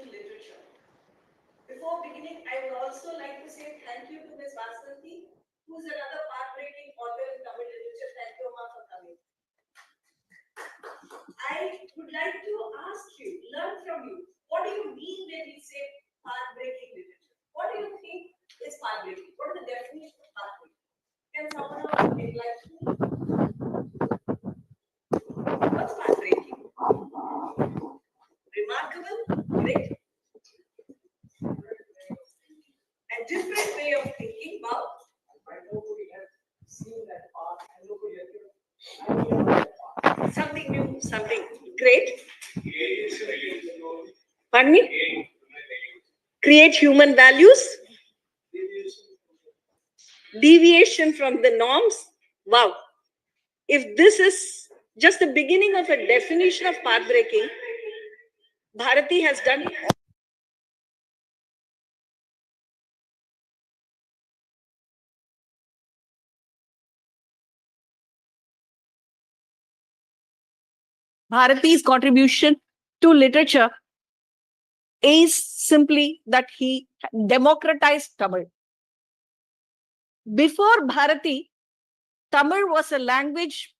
literature. Before beginning, I would also like to say thank you to Ms. Vasanthi, who is another path-breaking author in Tamil literature. Thank you, Amma, for coming. I would like to ask you, learn from you, what do you mean when we say path-breaking literature? What do you think is path-breaking? What is the definition of path-breaking? Can someone else enlighten me? What's path-breaking? Remarkable, great. A different way of thinking. Wow. Nobody has seen that path, and nobody has something new, something great. Pardon me? Create human values. Deviation from the norms. Wow. If this is just the beginning of a definition of path breaking, Bharathi has done. Bharati's contribution to literature is simply that he democratized Tamil. Before Bharati, Tamil was a language,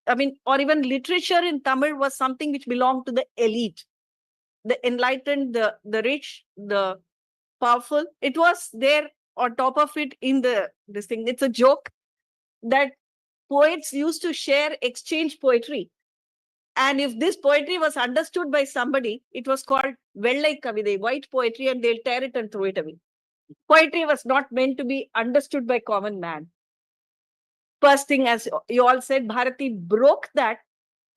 or even literature in Tamil was something which belonged to the elite, the enlightened, the rich, the powerful. It was there on top of it in this thing. It's a joke that poets used to share, exchange poetry. And if this poetry was understood by somebody, it was called Vellai Kavide, white poetry, and they'll tear it and throw it away. Poetry was not meant to be understood by common man. First thing, as you all said, Bharati broke that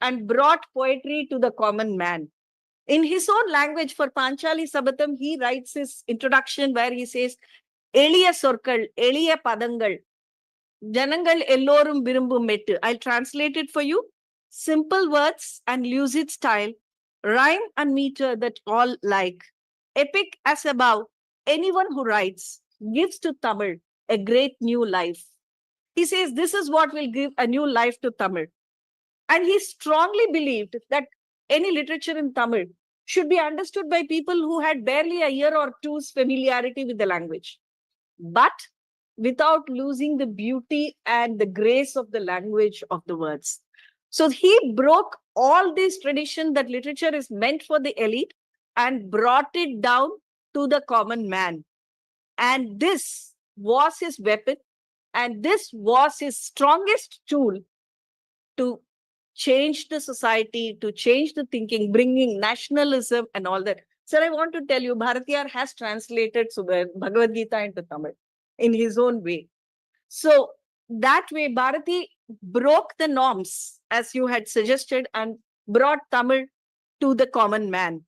and brought poetry to the common man. In his own language, for Panchali Sabatam, he writes his introduction where he says, Eliya Sorkal, Eliya Padangal, Janangal Ellorum Virumbum Mettu. I'll translate it for you. Simple words and lucid style, rhyme and meter that all like. Epic as above, anyone who writes gives to Tamil a great new life. He says this is what will give a new life to Tamil. And he strongly believed that any literature in Tamil should be understood by people who had barely a year or two's familiarity with the language, but without losing the beauty and the grace of the language of the words. So he broke all this tradition that literature is meant for the elite and brought it down to the common man. And this was his weapon, and this was his strongest tool to change the society, to change the thinking, bringing nationalism and all that. Sir, I want to tell you, Bharatiyar has translated Bhagavad Gita into Tamil in his own way. So that way, Bharati broke the norms, as you had suggested, and brought Tamil to the common man.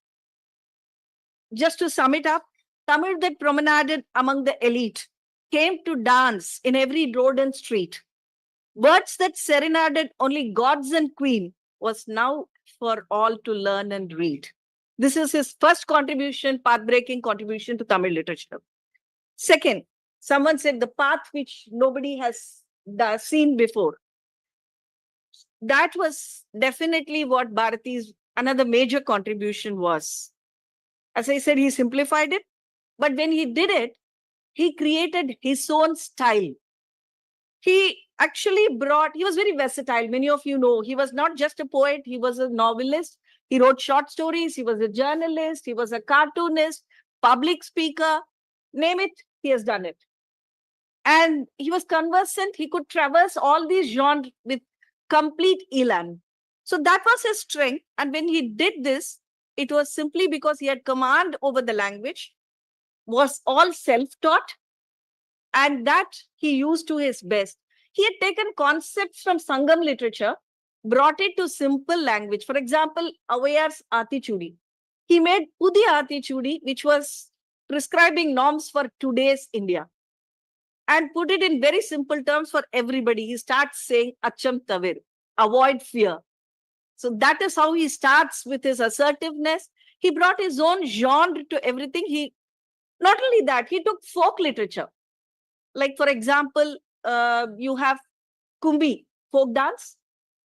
Just to sum it up, Tamil that promenaded among the elite came to dance in every road and street. Words that serenaded only gods and queen was now for all to learn and read. This is his first contribution, path-breaking contribution to Tamil literature. Second, someone said the path which nobody has seen before. That was definitely what Bharati's another major contribution was. As I said, he simplified it, but when he did it, he created his own style. He actually he was very versatile. Many of you know, he was not just a poet, he was a novelist. He wrote short stories, he was a journalist, he was a cartoonist, public speaker, name it, he has done it. And he was conversant, he could traverse all these genres with complete elan. So that was his strength. And when he did this, it was simply because he had command over the language, was all self-taught, and that he used to his best. He had taken concepts from Sangam literature, brought it to simple language. For example, Avayar's Atichudi. He made Pudi Atichudi, which was prescribing norms for today's India, and put it in very simple terms for everybody. He starts saying Acham Tavir, avoid fear. So that is how he starts with his assertiveness. He brought his own genre to everything. Not only that, he took folk literature. Like, for example, you have Kumbi, folk dance,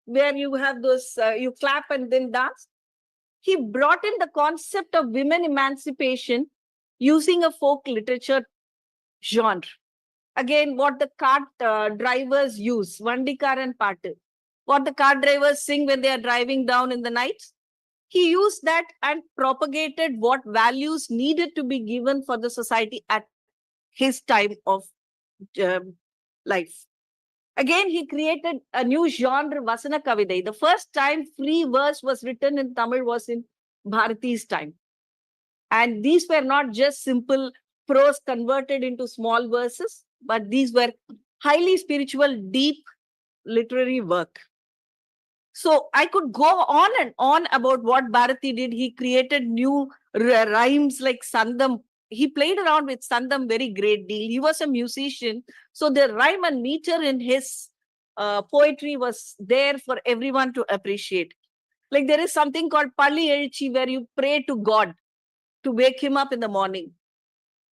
where you have those, you clap and then dance. he brought in the concept of women emancipation using a folk literature genre. Again, what the cart drivers use, Vandikar and Patu, what the car drivers sing when they are driving down in the night. He used that and propagated what values needed to be given for the society at his time of life. Again, he created a new genre, Vasana Kavidai. The first time free verse was written in Tamil was in Bharati's time. And these were not just simple prose converted into small verses, but these were highly spiritual, deep literary work. So I could go on and on about what Bharati did. He created new rhymes like Sandam. He played around with Sandam very great deal. He was a musician. So the rhyme and meter in his poetry was there for everyone to appreciate. Like there is something called Palli Elchi where you pray to God to wake him up in the morning.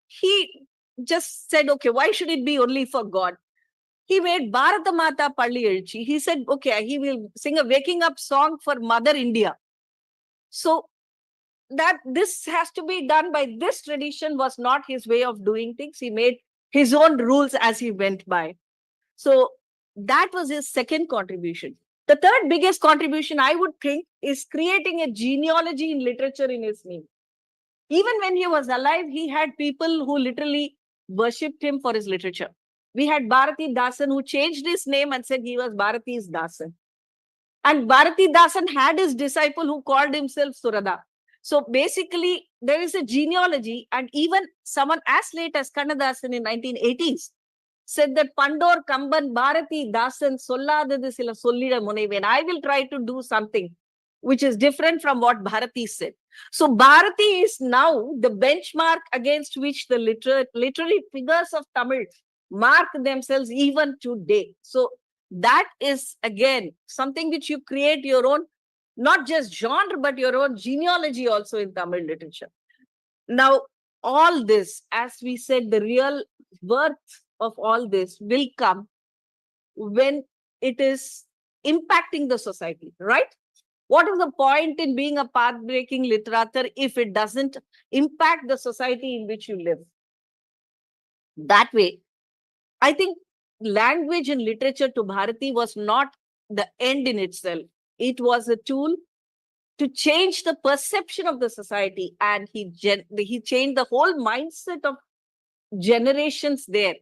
He just said, okay, why should it be only for God? He made Bharata Mata Palli Elchi. He said, okay, he will sing a waking up song for Mother India. So that this has to be done by this tradition was not his way of doing things. He made his own rules as he went by. So that was his second contribution. The third biggest contribution, I would think, is creating a genealogy in literature in his name. Even when he was alive, he had people who literally worshipped him for his literature. We had Bharati Dasan who changed his name and said he was Bharati's Dasan. And Bharati Dasan had his disciple who called himself Surada. So basically, there is a genealogy, and even someone as late as Kannadasan in 1980s said that Pandor Kamban Bharati Dasan Solladadu Sila Sollida Muneven. I will try to do something which is different from what Bharati said. So Bharati is now the benchmark against which the literary figures of Tamil mark themselves even today. So that is, again, something which you create your own, not just genre, but your own genealogy also in Tamil literature. Now, all this, as we said, the real worth of all this will come when it is impacting the society, right? What is the point in being a path-breaking literature if it doesn't impact the society in which you live? That way, I think language and literature to Bharati was not the end in itself. It was a tool to change the perception of the society, and he changed the whole mindset of generations there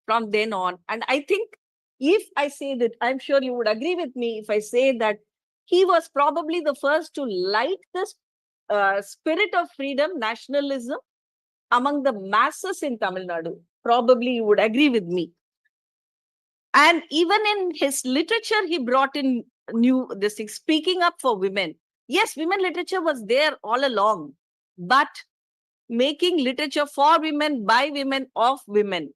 from then on. And I think if I say that, I'm sure you would agree with me if I say that he was probably the first to light this spirit of freedom, nationalism among the masses in Tamil Nadu. Probably you would agree with me. And even in his literature, he brought in this thing, speaking up for women. Yes, women literature was there all along, but making literature for women, by women, of women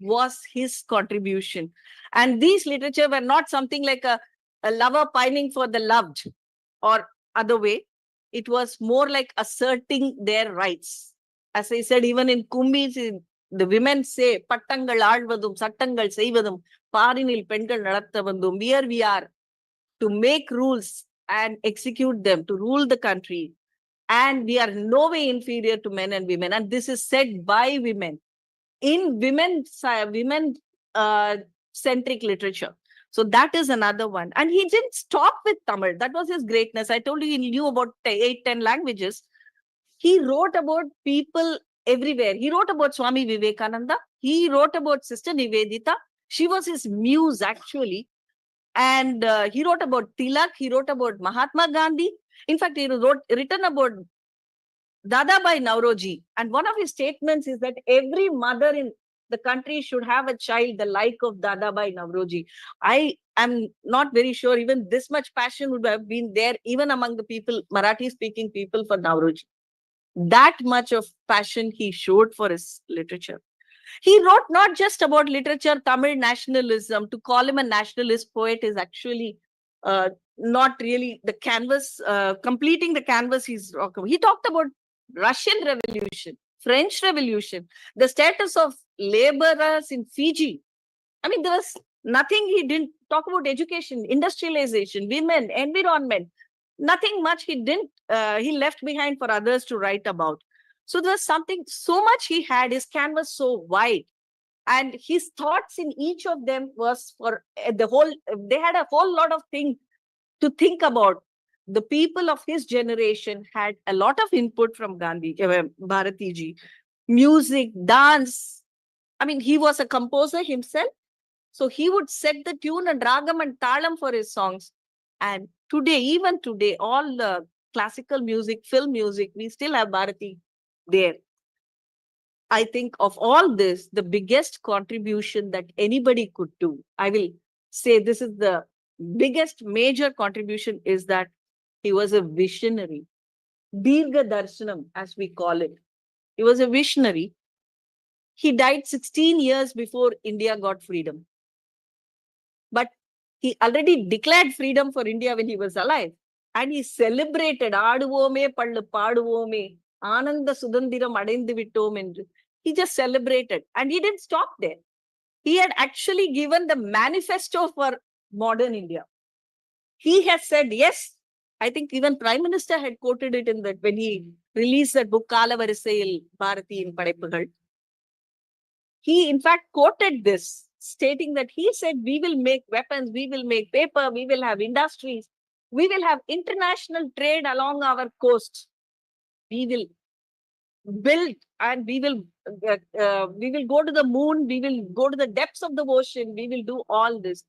was his contribution. And these literature were not something like a lover pining for the loved or other way. It was more like asserting their rights. As I said, even in Kumbi, the women say, Pattangal Alvadum, Sattangal Seivadum, Parinil Pengal Nadattavandum. Here we are to make rules and execute them, to rule the country. And we are no way inferior to men and women. And this is said by women in women-centric literature. So that is another one. And he didn't stop with Tamil. That was his greatness. I told you he knew about 8-10 languages. He wrote about people everywhere. He wrote about Swami Vivekananda. He wrote about Sister Nivedita. She was his muse, actually. And he wrote about Tilak. He wrote about Mahatma Gandhi. In fact, he written about Dadabhai Nauroji. And one of his statements is that every mother in the country should have a child the like of Dadabhai Nauroji. I am not very sure even this much passion would have been there even among the people, Marathi-speaking people, for Nauroji. That much of passion he showed for his literature. He wrote not just about literature, Tamil nationalism. To call him a nationalist poet is actually not really the canvas, completing the canvas he talked about Russian Revolution, French Revolution, the status of laborers in Fiji. I mean, there was nothing he didn't talk about: education, industrialization, women, environment. nothing much he didn't, he left behind for others to write about. So there was something, so much he had, his canvas so wide. And his thoughts in each of them was for the whole, they had a whole lot of things to think about. The people of his generation had a lot of input from Gandhi, Bharati ji. Music, dance. I mean, he was a composer himself. So he would set the tune and ragam and talam for his songs. And today, even today, all the classical music, film music, we still have Bharati there. I think of all this, the biggest contribution that anybody could do, I will say this is the biggest major contribution, is that he was a visionary. Dirga Darshanam, as we call it. He was a visionary. He died 16 years before India got freedom. But he already declared freedom for India when he was alive. And he celebrated, Aaduvome, Pallu Paaduvome, Ananda Sudandiram Adendu Vittom endru. He just celebrated. And he didn't stop there. He had actually given the manifesto for modern India. He has said, yes, I think even Prime Minister had quoted it in that when he released that book, Kalavarisail Bharati in Padaipugal. He, in fact, quoted this, stating that he said, we will make weapons, we will make paper, we will have industries, we will have international trade along our coast. We will build and we will go to the moon, we will go to the depths of the ocean, we will do all this.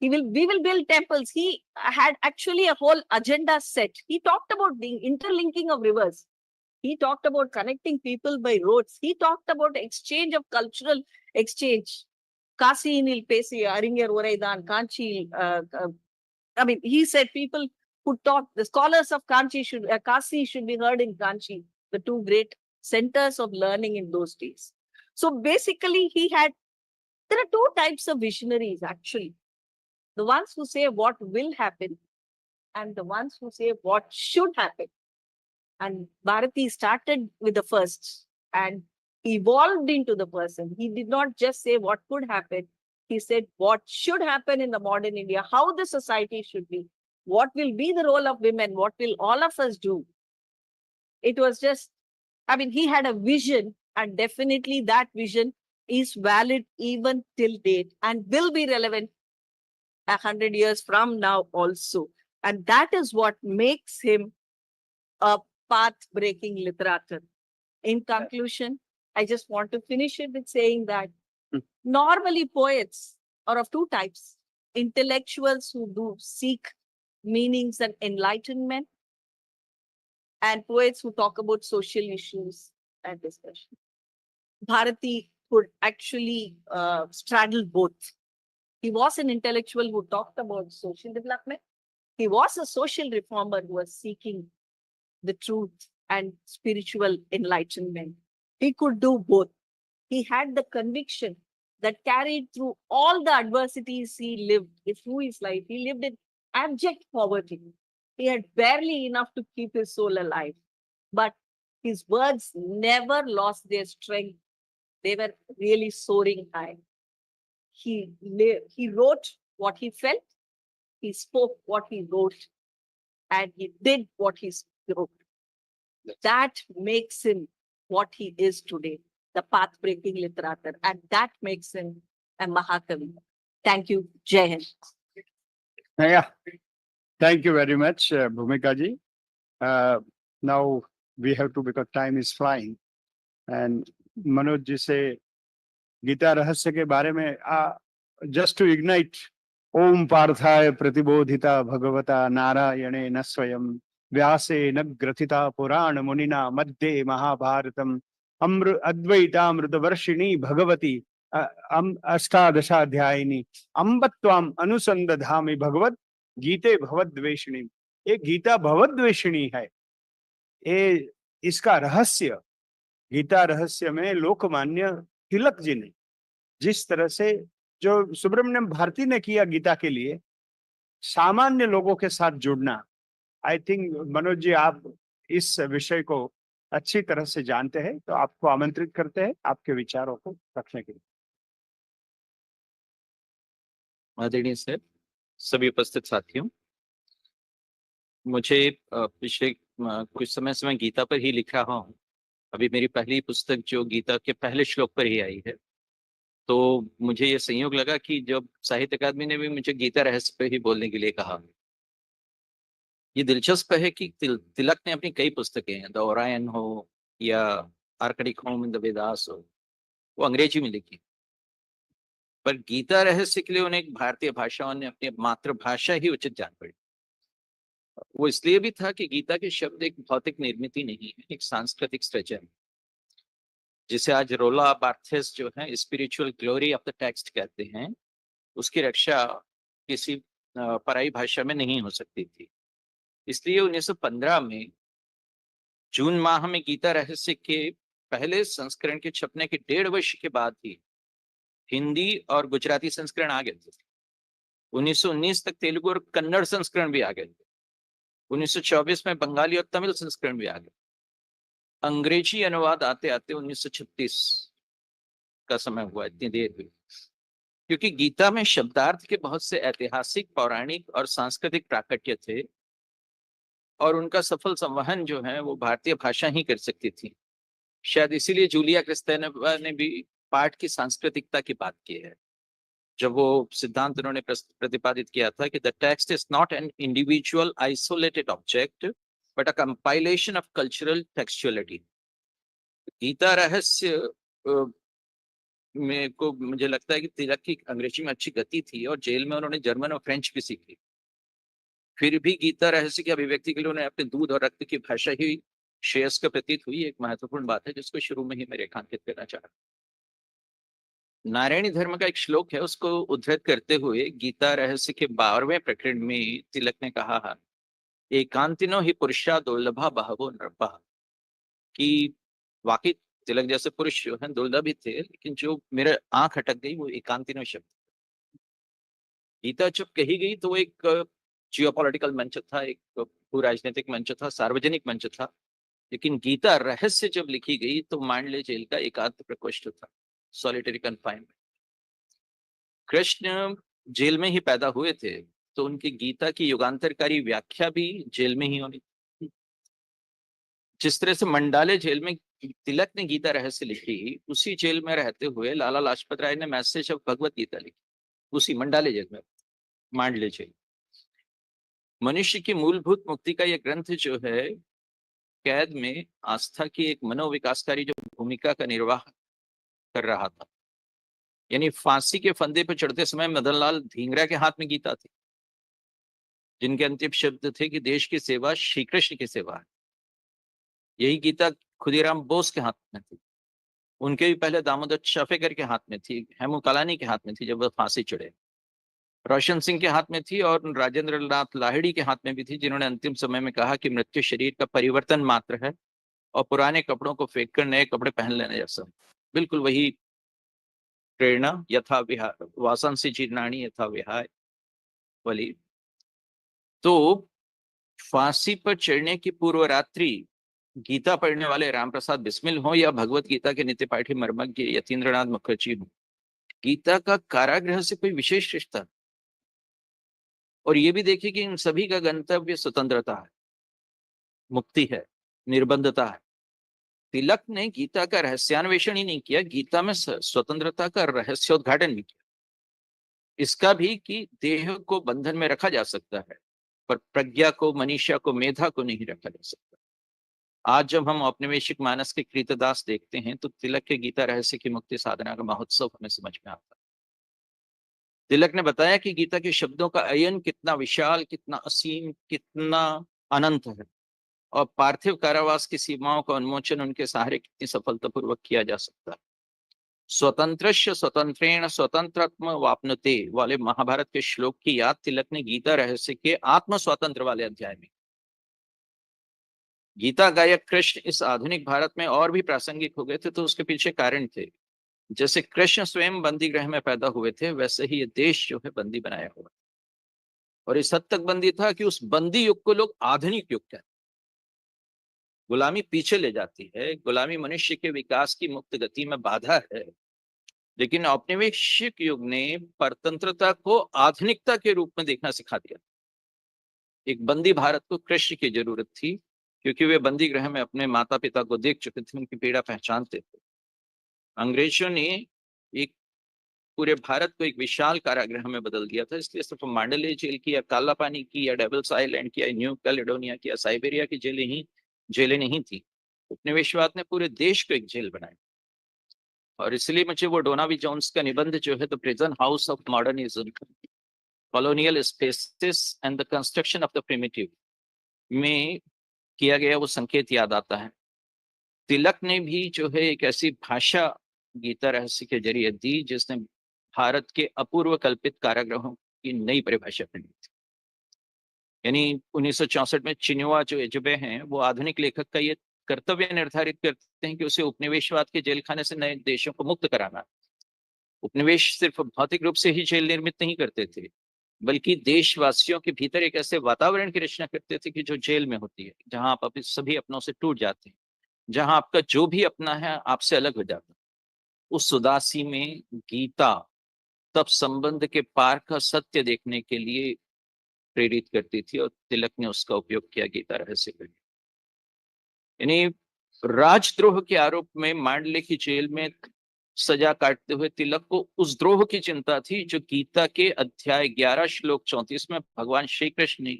We will build temples. He had actually a whole agenda set. He talked about the interlinking of rivers. He talked about connecting people by roads. He talked about exchange of cultural exchange. Kasinil Pesi, Aringer Uraidan, Kanchi. I mean, he said people who taught, the scholars of Kanchi should, Kasi should be heard in Kanchi, the two great centers of learning in those days. So basically, there are two types of visionaries actually. The ones who say what will happen and the ones who say what should happen. And Bharati started with the first and evolved into the person. He did not just say what could happen. He said what should happen in the modern India, how the society should be, what will be the role of women, what will all of us do. It was just, I mean, he had a vision, and definitely that vision is valid even till date and will be relevant 100 years from now also. And that is what makes him a path-breaking literature. In conclusion, I just want to finish it with saying that normally poets are of two types. Intellectuals who do seek meanings and enlightenment, and poets who talk about social issues and discussion. Bharati could actually straddle both. He was an intellectual who talked about social development. He was a social reformer who was seeking the truth and spiritual enlightenment. He could do both. He had the conviction that carried through all the adversities he lived through his life. He lived in abject poverty. He had barely enough to keep his soul alive. But his words never lost their strength. They were really soaring high. He wrote what he felt, he spoke what he wrote, and he did what he wrote. That makes him what he is today, the path-breaking literature, and that makes him a Mahakavi. Thank you. Jai Hind. Yeah, thank you very much, Bhumika ji. Now we have to, because time is flying, and Manoj ji से गीता रहस्य के बारे में just to ignite, ओम पार्थाय प्रतिबोधिता भगवता नारायणेन स्वयं व्यासेन ग्रथिता पुराण मुनिना मध्ये महाभारतम अद्वैतामृतवर्षिणी भगवती अष्टादशाध्यायिनी अम्ब त्वाम अनुसंदधामि भगवत गीते भवद्वेषिणी. ये गीता भवद्वेषिणी है. ये इसका रहस्य, गीता रहस्य में लोकमान्य तिलक जी ने जिस तरह से जो सुब्रमण्यम भारती ने किया गीता के लिए, सामान्य लोगों के साथ जुड़ना, आई थिंक मनोज जी आप इस विषय को अच्छी तरह से जानते हैं, तो आपको आमंत्रित करते हैं आपके विचारों को रखने के लिए. आदरणीय सर, सभी उपस्थित साथियों, मुझे पिछले कुछ समय से मैं गीता पर ही लिख रहा हूँ। अभी मेरी पहली पुस्तक जो गीता के पहले श्लोक पर ही आई है, तो मुझे ये संयोग लगा कि जब साहित्य अकादमी ने भी मुझे गीता रहस्य पे ही बोलने के लिए कहा। ये दिलचस्प है कि तिलक ने अपनी कई पुस्तकें, द ओरायन हो या Arctic home in the Vedas हो, वो अंग्रेजी में लिखी, पर गीता रहस्य के लिए उन्हें एक भारतीय भाषा, उन्हें अपनी मातृभाषा ही उचित जान पड़ी। वो इसलिए भी था कि गीता के शब्द एक भौतिक निर्मित नहीं है, एक सांस्कृतिक सृजन है, जिसे आज रोला बार्थेस जो है spiritual glory of the text कहते हैं। उसकी रक्षा किसी पराई भाषा में नहीं हो सकती थी। इसलिए 1915 में जून माह में गीता रहस्य के पहले संस्करण के छपने के 1.5 वर्ष के बाद ही हिंदी और गुजराती संस्करण आ गए थे। 1919 तक तेलुगु और कन्नड़ संस्करण भी आ गए थे। 1924 में बंगाली और तमिल संस्करण भी आ गए। अंग्रेजी अनुवाद आते आते 1936 का समय हुआ, इतनी देर हुई, क्योंकि गीता में शब्दार्थ के बहुत से ऐतिहासिक, पौराणिक और सांस्कृतिक प्राकट्य थे, और उनका सफल संवहन जो है वो भारतीय भाषा ही कर सकती थी। शायद इसीलिए जूलिया क्रिस्तेनोवा ने भी पाठ की सांस्कृतिकता की बात की है, जब वो सिद्धांत उन्होंने प्रतिपादित किया था कि the text is not an individual isolated object but a compilation of cultural textuality. Gita Rahasya में को मुझे लगता है कि तिलक की अंग्रेजी में अच्छी गति थी और जेल में उन्होंने जर्मन और फ्रेंच भी सीखी, फिर भी गीता रहस्य की अभिव्यक्ति के लिए उन्हें अपने दूध और रक्त की भाषा ही श्रेयस्कर प्रतीत हुई। एक महत्वपूर्ण बात है जिसको शुरू में ही मैं रेखांकित करना चाह रहा हूं। नारायणी धर्म का एक श्लोक है, उसको उद्धृत करते हुए गीता रहस्य के 12वें प्रकरण में तिलक ने कहा है, एकांतिनो ही पुरुषा दुर्लभा बहवो नृपा, कि वाकई तिलक जैसे पुरुष जो है दुर्लभ ही थे, लेकिन जो मेरे आंख अटक गई वो एकांतिनो शब्द। गीता जब कही गई तो वो एक जियोपॉलिटिकल मंच था, एक भू राजनीतिक मंच था, सार्वजनिक मंच था, लेकिन गीता रहस्य जब लिखी गई तो मांडले जेल का एकांत प्रकोष्ठ था, सॉलिटरी कन्फाइनमेंट। कृष्ण जेल में ही पैदा हुए थे, तो उनकी गीता की युगांतरकारी व्याख्या भी जेल में ही होनी थी। जिस तरह से मंडाले जेल में तिलक ने गीता रहस्य लिखी, उसी जेल में रहते हुए लाला लाजपत राय ने मैसेज ऑफ भगवत गीता लिखी, उसी मंडाले जेल में, मांडले जेल। मनुष्य की मूलभूत मुक्ति का यह ग्रंथ जो है कैद में आस्था की एक मनोविकासकारी जो भूमिका का निर्वाह कर रहा था। यानी फांसी के फंदे पर चढ़ते समय मदनलाल ढींगरा के हाथ में गीता थी, जिनके अंतिम शब्द थे कि देश की सेवा श्री कृष्ण की सेवा है। यही गीता खुदीराम बोस के हाथ में थी, उनके भी पहले दामोदर चाफेकर के हाथ में थी, हेमू कालानी के हाथ में थी जब वह फांसी चढ़े, रोशन सिंह के हाथ में थी, और राजेंद्र नाथ लाहिड़ी के हाथ में भी थी, जिन्होंने अंतिम समय में कहा कि मृत्यु शरीर का परिवर्तन मात्र है और पुराने कपड़ों को फेंक कर नए कपड़े पहन लेने जैसा। बिल्कुल वही प्रेरणा, यथा विहार वासंसी जीर्णाणी यथा विहाय वाली। तो फांसी पर चढ़ने की पूर्व रात्रि गीता पढ़ने वाले रामप्रसाद बिस्मिल हो या भगवत गीता के नित्य पाठी मर्मज्ञ यतीन्द्रनाथ मुखर्जी हो, गीता का कारागृह से कोई विशेष रिश्ता। और ये भी देखिए कि इन सभी का गंतव्य स्वतंत्रता है, मुक्ति है, निर्बंधता है। तिलक ने गीता का रहस्यान्वेषण ही नहीं किया, गीता में स्वतंत्रता का रहस्योद्घाटन भी किया। इसका भी कि देह को बंधन में रखा जा सकता है, पर प्रज्ञा को, मनीषा को, मेधा को नहीं रखा जा सकता। आज जब हम औपनिवेशिक मानस के कृतदास देखते हैं तो तिलक के गीता रहस्य की मुक्ति साधना का महोत्सव हमें समझ में आता है। तिलक ने बताया कि गीता के शब्दों का अयन कितना विशाल, कितना असीम, कितना अनंत है, और पार्थिव कारावास की सीमाओं का उन्मोचन उनके सहारे कितनी सफलतापूर्वक किया जा सकता है। स्वतंत्रस्य स्वतंत्रेण स्वतंत्रत्म वापनुते वाले महाभारत के श्लोक की याद तिलक ने गीता रहस्य के आत्म स्वतंत्र वाले अध्याय में। गीता गायक कृष्ण इस आधुनिक भारत में और भी प्रासंगिक हो गए थे, तो उसके पीछे कारण थे। जैसे कृष्ण स्वयं बंदी गृह में पैदा हुए थे, वैसे ही ये देश जो है बंदी बनाया हुआ, और इस हद तक बंदी था कि उस बंदी युग को लोग आधुनिक युग कहते। गुलामी पीछे ले जाती है, गुलामी मनुष्य के विकास की मुक्त गति में बाधा है, लेकिन औपनिवेशिक युग ने परतंत्रता को आधुनिकता के रूप में देखना सिखा दिया। एक बंदी भारत को कृष्ण की जरूरत थी, क्योंकि वे बंदी गृह में अपने माता पिता को देख चुके थे, उनकी पीड़ा पहचानते थे। अंग्रेजों ने एक पूरे भारत को एक विशाल कारागृह में बदल दिया था, इसलिए सिर्फ मांडले जेल की या काला पानी की या डेविल्स आइलैंड की या न्यू कैलेडोनिया की या साइबेरिया की जेलें नहीं थी। उपनिवेशवाद ने पूरे देश को एक जेल बनाया। और इसलिए मुझे वो डोनावी जोन्स का निबंध जो है the prison house of modernism, colonial spaces and the construction of the primitive में किया गया वो संकेत याद आता है। तिलक ने भी जो है एक ऐसी भाषा गीता रहस्य के जरिए दी जिसने भारत के अपूर्व कल्पित कारागृहों की नई परिभाषा बनी थी। यानी 1964 में चिनुआ जो एजुबे हैं वो आधुनिक लेखक का ये कर्तव्य निर्धारित करते हैं कि उसे उपनिवेशवाद के जेल खाने से नए देशों को मुक्त कराना। उपनिवेश सिर्फ भौतिक रूप से ही जेल निर्मित नहीं करते थे, बल्कि देशवासियों के भीतर एक ऐसे वातावरण की रचना करते थे कि जो जेल में होती है, जहां आप अपने सभी अपनों से टूट जाते हैं, जहां आपका जो भी अपना है आपसे अलग हो जाता है। उस उदासी में गीता तब संबंध के पार का सत्य देखने के लिए प्रेरित करती थी, और तिलक ने उसका उपयोग किया गीता रहस्य के लिए। यानी राजद्रोह के आरोप में मांडले की जेल में सजा काटते हुए तिलक को उस द्रोह की चिंता थी जो गीता के अध्याय 11 श्लोक 34 में भगवान श्री कृष्ण ने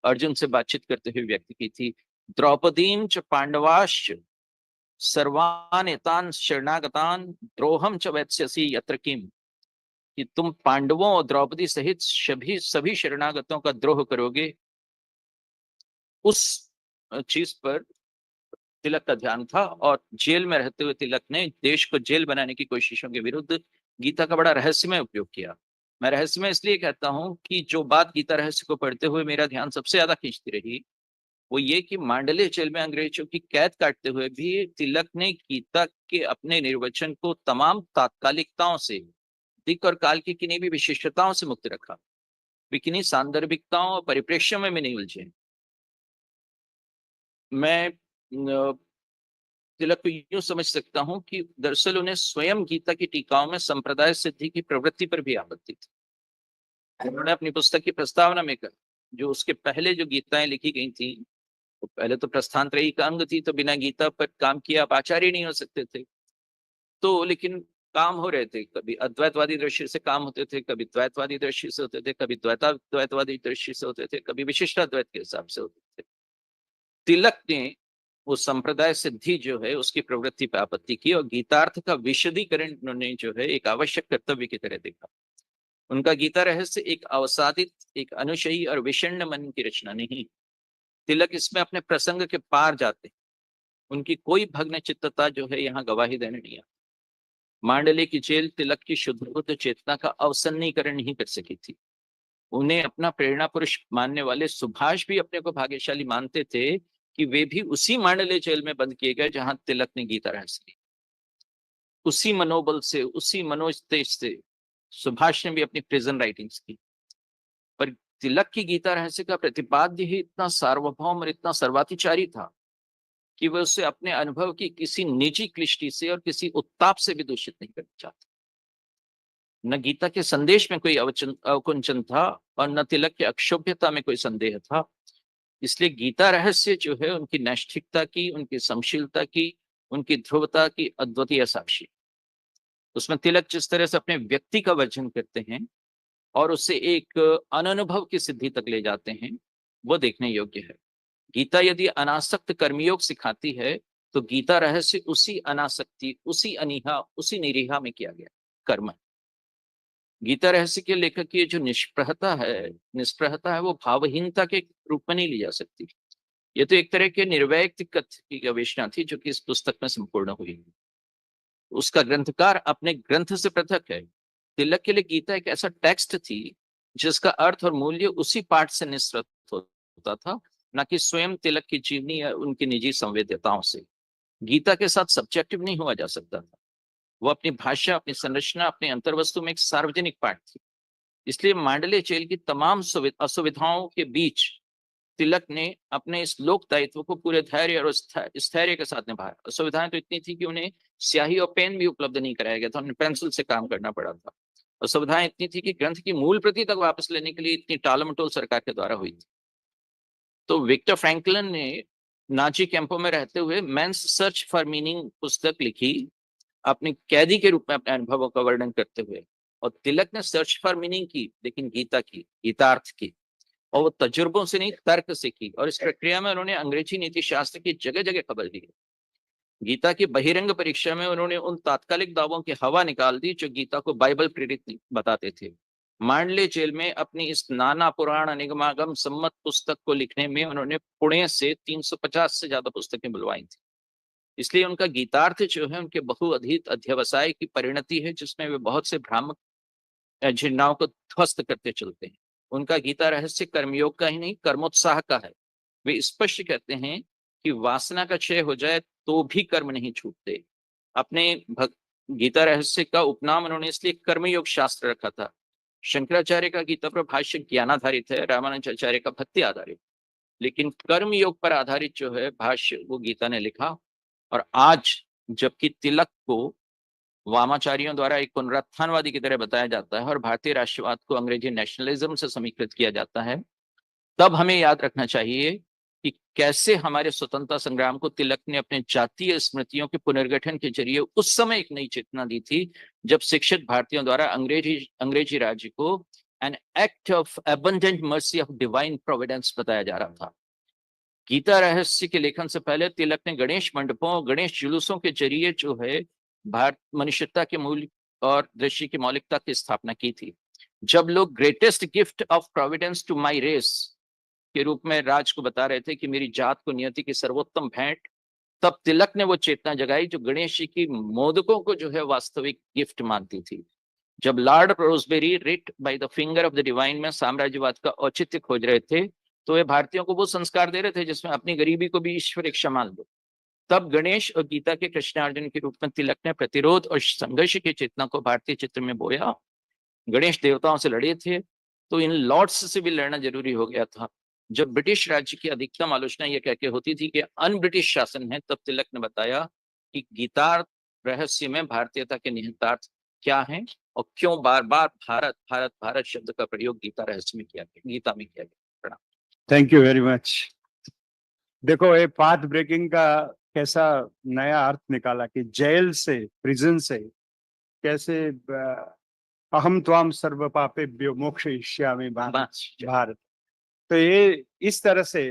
अर्जुन से बातचीत करते हुए व्यक्त की थी। द्रौपदीम च पांडवाश्च सर्वान एतान शरणागतान द्रोहम च वैत्स्यसि यत्र किम, कि तुम पांडवों और द्रौपदी सहित सभी शरणागतों का द्रोह करोगे। उस चीज पर तिलक का ध्यान था, और जेल में रहते हुए तिलक ने देश को जेल बनाने की कोशिशों के विरुद्ध गीता का बड़ा रहस्यमय उपयोग किया। मैं रहस्यमय इसलिए कहता हूं कि जो बात गीता रहस्य को पढ़ते हुए मेरा ध्यान सबसे ज्यादा खींचती रही वो ये कि मांडले जेल में अंग्रेजों की कैद काटते हुए भी तिलक ने गीता के अपने निर्वचन को तमाम तात्कालिकताओं से, दिक और काल की किन्हीं भी विशिष्टताओं से मुक्त रखा। वे किन्हीं सांदर्भिकताओं और परिप्रेक्ष्यों में नहीं उलझे। मैं तिलक को यूं समझ सकता हूं कि दरअसल उन्हें स्वयं गीता की टीकाओं में संप्रदाय सिद्धि की प्रवृत्ति पर भी आपत्ति थी। उन्होंने अपनी पुस्तक की प्रस्तावना में कर जो उसके पहले जो गीताएं लिखी गई थी, तो पहले तो प्रस्थानत्रयी का अंग थी, तो बिना गीता पर काम किए आप आचार्य नहीं हो सकते थे। तो लेकिन काम हो रहे थे, कभी अद्वैतवादी दृष्टि से काम होते थे, कभी द्वैतवादी दृष्टि से होते थे, कभी द्वैतवादी दृष्टि से होते थे, कभी विशिष्टाद्वैत के हिसाब से होते थे। तिलक ने वो संप्रदाय सिद्धि जो है उसकी प्रवृत्ति पर आपत्ति की, और गीतार्थ का विशदीकरण उन्होंने जो है एक आवश्यक कर्तव्य की तरह देखा। उनका गीता रहस्य एक अवसादित, एक अनुशयी और विषण्ण मन की रचना नहीं। तिलक इसमें अपने प्रसंग के पार जाते हैं। उनकी कोई भग्न चित्तता जो है यहाँ गवाही देने नहीं आती। मांडले की जेल तिलक की शुद्ध बुद्ध चेतना का अवसन्नीकरण नहीं कर सकी थी। उन्हें अपना प्रेरणा पुरुष मानने वाले सुभाष भी अपने को भाग्यशाली मानते थे कि वे भी उसी मांडले जेल में बंद किए गए जहां तिलक ने गीता रहस्य ली। उसी मनोबल से, उसी मनोस्तेज से सुभाष ने भी अपनी प्रिजन राइटिंग्स की। पर तिलक की गीता रहस्य का प्रतिपाद्य ही इतना सार्वभौम और इतना सर्वातिचारी था कि वह उसे अपने अनुभव की किसी निजी क्लिष्टि से और किसी उत्ताप से भी दूषित नहीं करना चाहता। न गीता के संदेश में कोई अवकुंचन था और न तिलक की अक्षोभ्यता में कोई संदेह था। इसलिए गीता रहस्य जो है उनकी नैष्ठिकता की, उनकी समशीलता की, उनकी ध्रुवता की अद्वितीय साक्षी। उसमें तिलक जिस तरह से अपने व्यक्ति का वर्जन करते हैं और उसे एक अनुभव की सिद्धि तक ले जाते हैं, वो देखने योग्य है। गीता यदि अनासक्त कर्मयोग सिखाती है तो गीता रहस्य उसी अनासक्ति, उसी अनिहा, उसी निरीहा में किया गया कर्म। गीता रहस्य के लेखक की जो निष्प्रहता है वो भावहीनता के रूप में नहीं ली जा सकती। ये तो एक तरह के निर्वैयक्तिक कथ्य की गवेषणा थी जो कि इस पुस्तक में संपूर्ण हुई। उसका ग्रंथकार अपने ग्रंथ से पृथक है। तिलक के लिए गीता एक ऐसा टेक्स्ट थी जिसका अर्थ और मूल्य उसी पाठ से निःसृत होता था, न कि स्वयं तिलक की जीवनी या उनकी निजी संवेद्यताओं से। गीता के साथ सब्जेक्टिव नहीं हुआ जा सकता था। वो अपनी भाषा, अपनी संरचना, अपनी अंतर्वस्तु में एक सार्वजनिक पाठ थी। इसलिए मांडले जेल की तमाम असुविधाओं के बीच तिलक ने अपने इस लोक दायित्व को पूरे धैर्य और स्थैर्य के साथ निभाया। असुविधाएं तो इतनी थी कि उन्हें स्याही और पेन भी उपलब्ध नहीं कराया गया था, उन्हें पेंसिल से काम करना पड़ा था। असुविधाएं इतनी थी कि ग्रंथ की मूल प्रति तक वापस लेने के लिए इतनी टालमटोल सरकार के द्वारा हुई थी। तो विक्टर फ्रैंकलिन ने नाची कैंपों में रहते हुए मेंस सर्च फॉर मीनिंग पुस्तक लिखी, अपने कैदी के रूप में अपने अनुभवों का वर्णन करते हुए। और तिलक ने सर्च फॉर मीनिंग की, लेकिन गीता की, गीतार्थ की, और वो तजुर्बों से नहीं तर्क से की। और इस प्रक्रिया में उन्होंने अंग्रेजी नीति शास्त्र की जगह जगह खबर दी। गीता की बहिरंग परीक्षा में उन्होंने उन तात्कालिक दावों की हवा निकाल दी जो गीता को बाइबल प्रेरित बताते थे। मांडले जेल में अपनी इस नाना पुराण निगमागम सम्मत पुस्तक को लिखने में उन्होंने पुणे से 350 से ज्यादा पुस्तकें बुलवाई थी। इसलिए उनका गीतार्थ जो है उनके बहुअधीत अध्यवसाय की परिणति है, जिसमें वे बहुत से भ्रामक झिन्नाओं को ध्वस्त करते चलते हैं। उनका गीता रहस्य कर्मयोग का ही नहीं, कर्मोत्साह का है। वे स्पष्ट कहते हैं कि वासना का क्षय हो जाए तो भी कर्म नहीं छूटते। अपने गीता रहस्य का उपनाम उन्होंने इसलिए कर्मयोग शास्त्र रखा था। शंकराचार्य का गीता पर भाष्य ज्ञानाधारित है, रामानुजाचार्य का भक्ति आधारित, लेकिन कर्म योग पर आधारित जो है भाष्य वो गीता ने लिखा। और आज जबकि तिलक को वामाचार्यों द्वारा एक पुनरुत्थानवादी की तरह बताया जाता है और भारतीय राष्ट्रवाद को अंग्रेजी नेशनलिज्म से समीकृत किया जाता है, तब हमें याद रखना चाहिए कि कैसे हमारे स्वतंत्रता संग्राम को तिलक ने अपने जातीय स्मृतियों के पुनर्गठन के जरिए उस समय एक नई चेतना दी थी, जब शिक्षित भारतीयों द्वारा अंग्रेजी राज्य को an act of abundant mercy of divine Providence बताया जा रहा था। गीता रहस्य के लेखन से पहले तिलक ने गणेश मंडपों, गणेश जुलूसों के जरिए जो है भारत मनुष्यता के मूल और दृष्टि की मौलिकता की स्थापना की थी। जब लोग greatest gift of providence to my race के रूप में राज को बता रहे थे कि मेरी जात को नियति की सर्वोत्तम भेंट, तब तिलक ने वो चेतना जगाई जो गणेश जी की मोदकों को जो है वास्तविक गिफ्ट मानती थी। जब Lord Rosebery writ by the finger of the divine में साम्राज्यवाद का औचित्य खोज रहे थे, तो वे भारतीयों को वो संस्कार दे रहे थे जिसमें अपनी गरीबी को भी ईश्वर इच्छा मान लो। तब गणेश और गीता के कृष्णार्जुन के रूप में तिलक ने प्रतिरोध और संघर्ष की चेतना को भारतीय चित्र में बोया। गणेश देवताओं से लड़े थे तो इन लॉर्ड्स से भी लड़ना जरूरी हो गया था। जब ब्रिटिश राज्य की अधिकतम आलोचना यह कहकर होती थी कि अन ब्रिटिश शासन है, तब तिलक ने बताया कि गीता रहस्य में भारतीयता के निहितार्थ क्या है और क्यों बार बार भारत भारत भारत शब्द का प्रयोग गीता रहस्य में किया गया, गीता में किया गया। Thank you very much. देखो ये पाथ ब्रेकिंग का कैसा नया अर्थ निकाला कि जेल से, प्रिजन से कैसे अहम त्वाम सर्व पापेभ्यो मोक्षयिष्यामि भारत। तो ये इस तरह से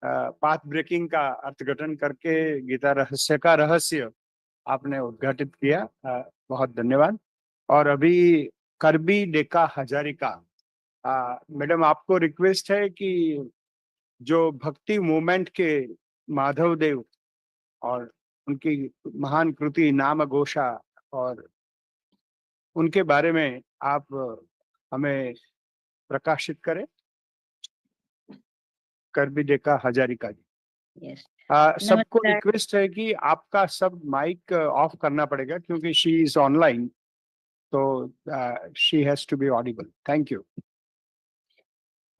पाथ ब्रेकिंग का अर्थघटन करके गीता रहस्य का रहस्य आपने उद्घाटित किया। बहुत धन्यवाद। और अभी करबी डेका हजारिका, मैडम आपको रिक्वेस्ट है कि जो भक्ति मूवमेंट के माधवदेव और उनकी महान कृति नाम घोषा और उनके बारे में आप हमें प्रकाशित करें। करबी डेका हजारिका जी। Yes. सबको नमस्कार। रिक्वेस्ट है कि आपका सब माइक ऑफ करना पड़ेगा क्योंकि शी इज ऑनलाइन, तो she has to be audible. Thank you.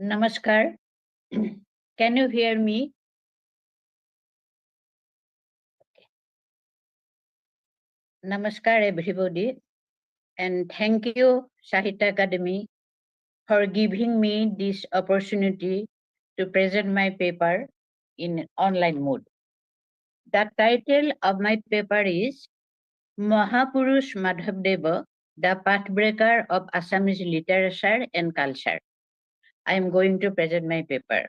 Namaskar. Can you hear me? Namaskar, everybody, and thank you, Sahitya Akademi, for giving me this opportunity to present my paper in online mode. The title of my paper is Mahapurush Madhavadeva, the Pathbreaker of Assamese Literature and Culture. I am going to present my paper.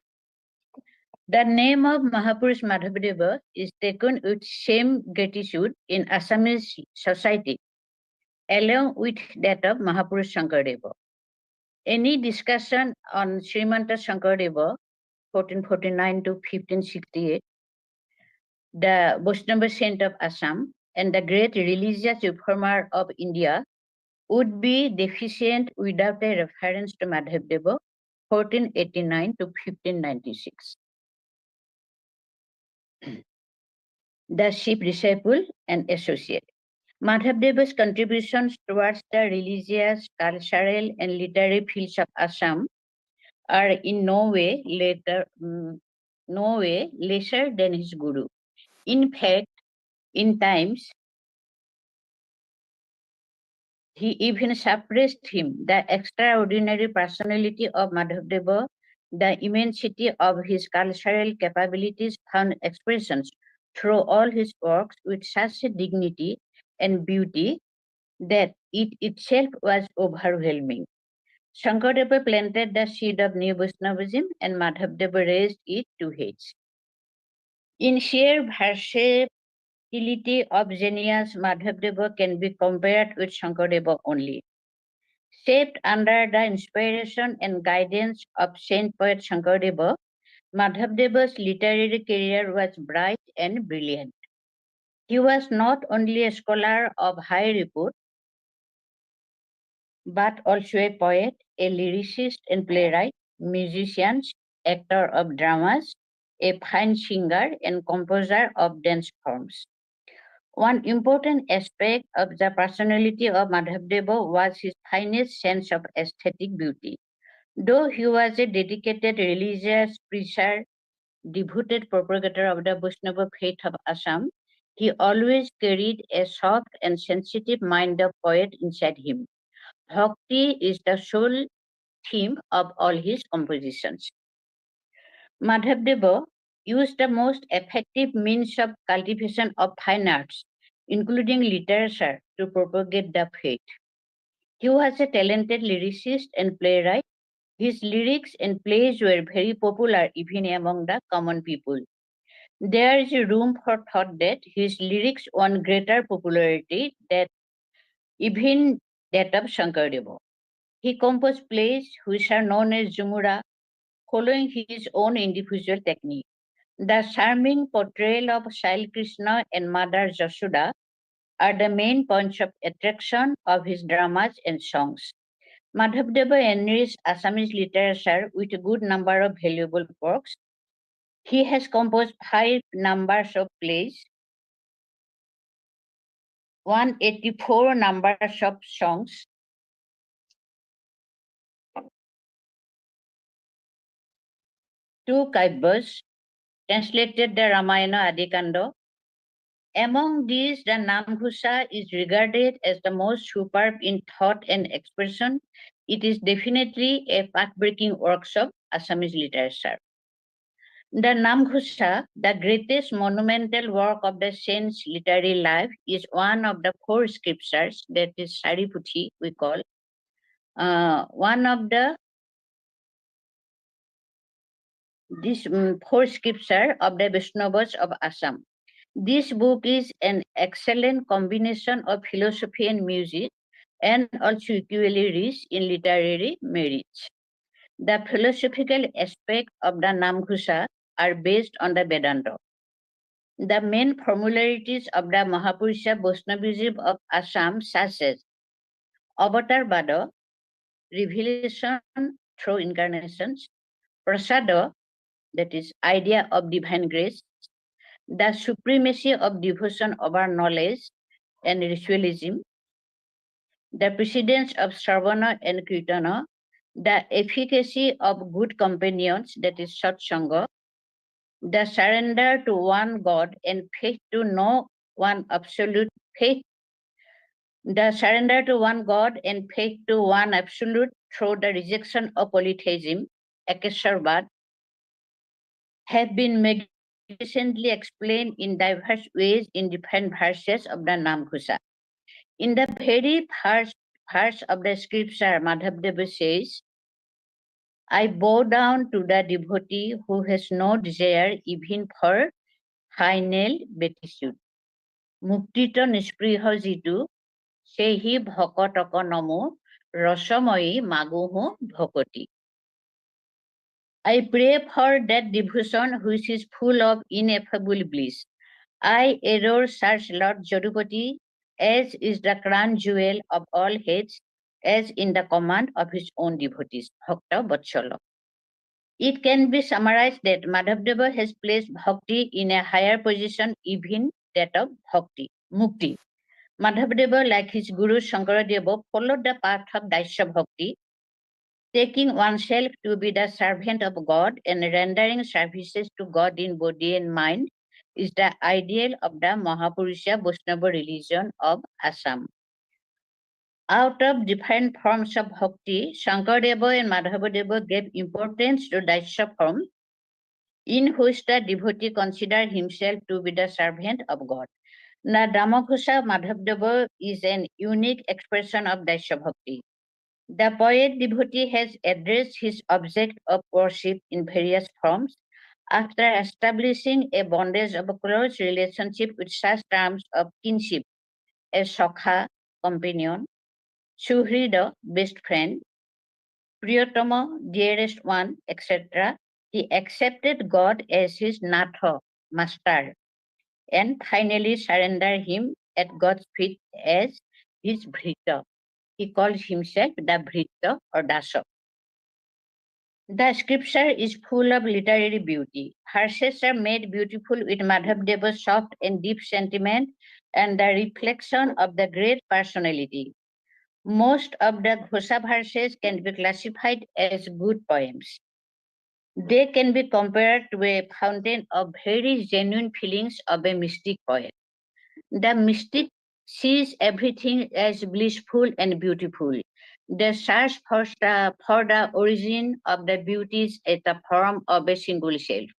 The name of Mahapurush Madhavadeva is taken with same gratitude in Assamese society, along with that of Mahapurush Shankardeva. Any discussion on Srimanta Shankardeva, 1449 to 1568, the Vaishnava saint of Assam, and the great religious reformer of India would be deficient without a reference to Madhavadeva, 1489 to 1596. The chief disciple and associate. Madhavdeva's contributions towards the religious, cultural, and literary fields of Assam are in no way lesser than his guru. In fact, in times, he even suppressed him. The extraordinary personality of Madhavdeva The immensity of his cultural capabilities found expressions through all his works with such a dignity and beauty that it itself was overwhelming. Shankardev planted the seed of new Vaishnavism and Madhavadeva raised it to heights. In sheer versatility of genius, Madhavadeva can be compared with Shankardev only. Shaped under the inspiration and guidance of Saint Poet Shankardev, Madhavdeva's literary career was bright and brilliant. He was not only a scholar of high repute, but also a poet, a lyricist and playwright, musician, actor of dramas, a fine singer and composer of dance forms. One important aspect of the personality of Madhavdeva was his finest sense of aesthetic beauty. Though he was a dedicated religious preacher, devoted propagator of the Vaishnava faith of Assam, he always carried a soft and sensitive mind of poet inside him. Bhakti is the sole theme of all his compositions. Madhavdeva used the most effective means of cultivation of fine arts, including literature, to propagate the faith. He was a talented lyricist and playwright. His lyrics and plays were very popular even among the common people. There is room for thought that his lyrics won greater popularity than even that of Shankardeva. He composed plays which are known as Jumura, following his own individual technique. The charming portrayal of Shail Krishna and Mother Jashoda are the main points of attraction of his dramas and songs. Madhavdeva enriched Assamese literature with a good number of valuable works. He has composed 5 numbers of plays, 184 numbers of songs, 2 kavyas, translated the Ramayana Adikanda. Among these, the Namghusa is regarded as the most superb in thought and expression. It is definitely a path-breaking work of Assamese literature. The Namghusa, the greatest monumental work of the saint's literary life, is one of the 4 scriptures, that is Sariputhi, we call, one of the 4 scripture of the Vaishnavas of Assam. This book is an excellent combination of philosophy and music, and also equally rich in literary merits. The philosophical aspect of the Namghusa are based on the Vedanta. The main formularities of the Mahapurusha Vaishnavism of Assam, such as Avatar Vada, revelation through incarnations, Prasada, that is idea of divine grace, the supremacy of devotion over knowledge and ritualism, the precedence of Sarvana and Kirtana, the efficacy of good companions, that is Satsanga, the surrender to one God and faith to no one absolute faith, the surrender to one God and faith to one absolute through the rejection of polytheism, Akesharvad, have been magnificently explained in diverse ways in different verses of the Namghusa. In the very first verse of the scripture, Madhavdeva says, I bow down to the devotee who has no desire even for final beatitude. Muktito nispriha jitu, sehi bhakataka namo, rasamai maguhu bhakati. I pray for that devotion which is full of ineffable bliss. I adore such Lord Jadupati, as is the crown jewel of all heads, as in the command of his own devotees, Bhakta Vatsala. It can be summarized that Madhavdeva has placed Bhakti in a higher position, even that of Bhakti, Mukti. Madhavdeva, like his Guru Shankaradeva, followed the path of Daisya Bhakti, taking oneself to be the servant of God and rendering services to God in body and mind is the ideal of the Mahapurusha Vaishnava religion of Assam. Out of different forms of bhakti, Shankaradeva and Madhavadeva gave importance to Daisya form, in which the devotee considered himself to be the servant of God. Now, Dhammaghosha Madhavadeva is an unique expression of Daisya bhakti. The poet devotee has addressed his object of worship in various forms after establishing a bondage of a close relationship with such terms of kinship as Shakha, companion, Suhrida, best friend, Priyatama, dearest one, etc. He accepted God as his Natha, master, and finally surrendered him at God's feet as his Bhrita. He called himself the Bhrita or Dasa. The scripture is full of literary beauty. Verses are made beautiful with Madhavdeva's soft and deep sentiment and the reflection of the great personality. Most of the Ghosa verses can be classified as good poems. They can be compared to a fountain of very genuine feelings of a mystic poet. The mystic sees everything as blissful and beautiful. The search for the origin of the beauties at the form of a single self.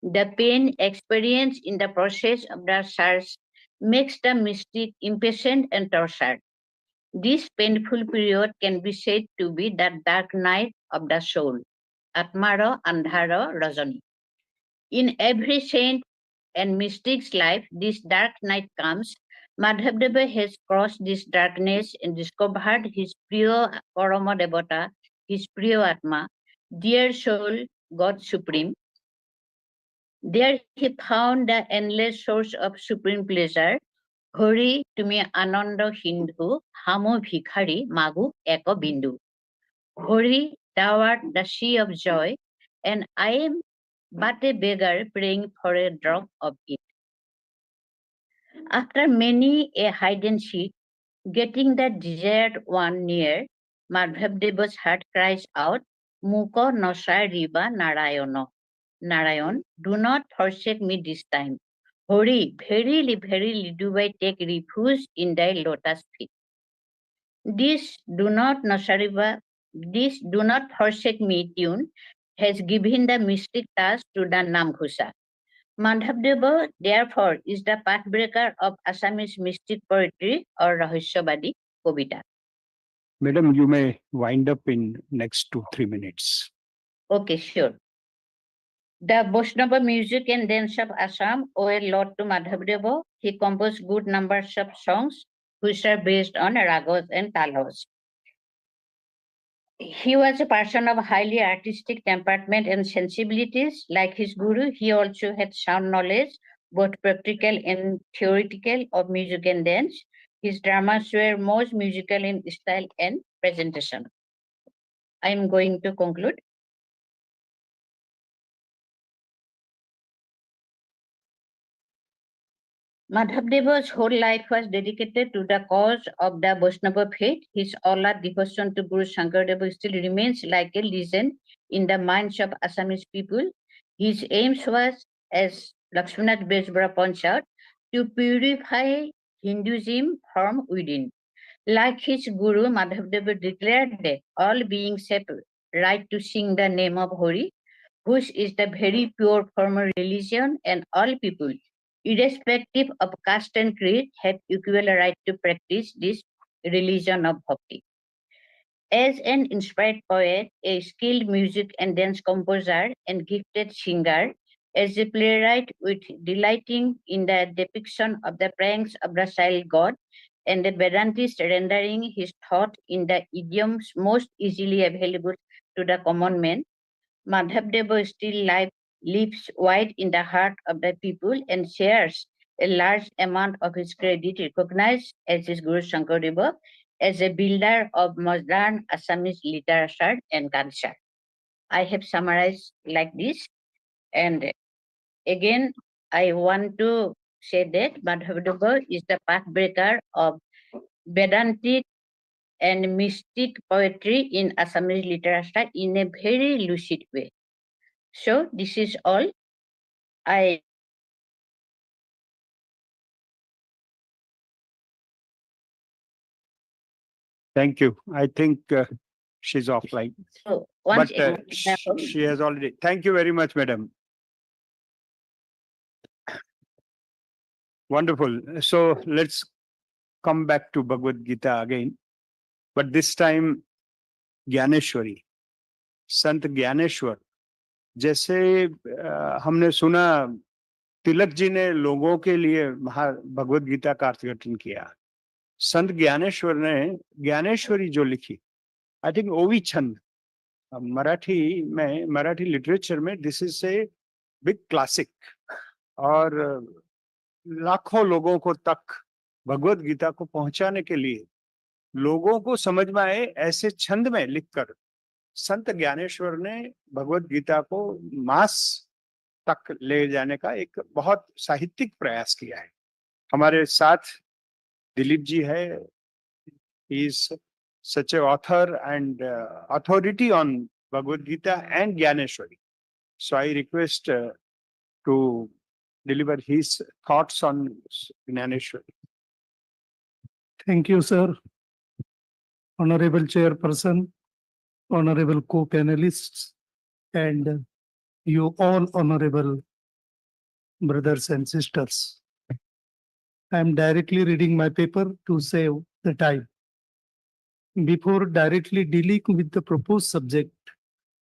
The pain experienced in the process of the search makes the mystic impatient and tortured. This painful period can be said to be the dark night of the soul, Atmara Andhara Rajani. In every saint and mystic's life, this dark night comes. Madhavdeva has crossed this darkness and discovered his Priya Parama Devata, his Priya Atma, dear soul, God Supreme. There he found the endless source of supreme pleasure. Hori tumi Ananda Hindu, Hamo Bhikhari, Magu Eko Bindu. Hori, thou art the sea of joy, and I am but a beggar praying for a drop of it. After many a hide and seek, getting the desired one near, Madhavdeva's heart cries out, Muko Nosai Riva Narayana. Narayan, do not forsake me this time. Hori, verily do I take refuge in thy lotus feet. This do not forsake me tune has given the mystic task to the Namghosa. Madhavdeva, therefore, is the pathbreaker of Assamese mystic poetry or Rahasyabadi Kavita. Madam, you may wind up in next 2-3 minutes. Okay, sure. The Vaishnava music and dance of Assam owe a lot to Madhavdeva. He composed good numbers of songs which are based on ragas and talas. He was a person of highly artistic temperament and sensibilities. Like his guru, he also had sound knowledge, both practical and theoretical, of music and dance. His dramas were most musical in style and presentation. I am going to conclude. Madhavdeva's whole life was dedicated to the cause of the Vaishnava faith. His all-out devotion to Guru Shankaradeva still remains like a legend in the minds of Assamese people. His aims was, as Lakshmanath Besbara points out, to purify Hinduism from within. Like his Guru, Madhavdeva declared that all beings have right to sing the name of Hori, which is the very pure form of religion, and all people, irrespective of caste and creed, have equal right to practice this religion of bhakti. As an inspired poet, a skilled music and dance composer, and gifted singer, as a playwright with delighting in the depiction of the pranks of the child god, and a Vedantist rendering his thought in the idioms most easily available to the common man, Madhavdeva still lives wide in the heart of the people and shares a large amount of his credit recognized as his Guru Shankaradeva as a builder of modern Assamese literature and culture. I have summarized like this, and again, I want to say that Madhavadeva is the pathbreaker of Vedantic and mystic poetry in Assamese literature in a very lucid way. So this is all. I Thank you. I think she's offline. So once But she has already. Thank you very much, madam. Wonderful. So let's come back to Bhagavad Gita again. But this time, Gyaneshwari, संत ज्ञानेश्वर. जैसे हमने सुना तिलक जी ने लोगों के लिए भगवद गीता का अर्थघटन किया. संत ज्ञानेश्वर ने ज्ञानेश्वरी जो लिखी, आई थिंक ओवी छंद, मराठी में, मराठी लिटरेचर में this is a big classic. और लाखों लोगों को तक भगवद गीता को पहुंचाने के लिए, लोगों को समझ में आए ऐसे छंद में लिखकर संत ज्ञानेश्वर ने भगवद गीता को मास तक ले जाने का एक बहुत साहित्यिक प्रयास किया है. हमारे साथ दिलीप जी है. He is such a author and authority on Bhagavad Gita and Dnyaneshwari. So I request to deliver his thoughts on Gyaneshwari. Thank you, sir. Honorable Chairperson, honorable co-panelists, and you all honorable brothers and sisters. I am directly reading my paper to save the time. Before directly dealing with the proposed subject,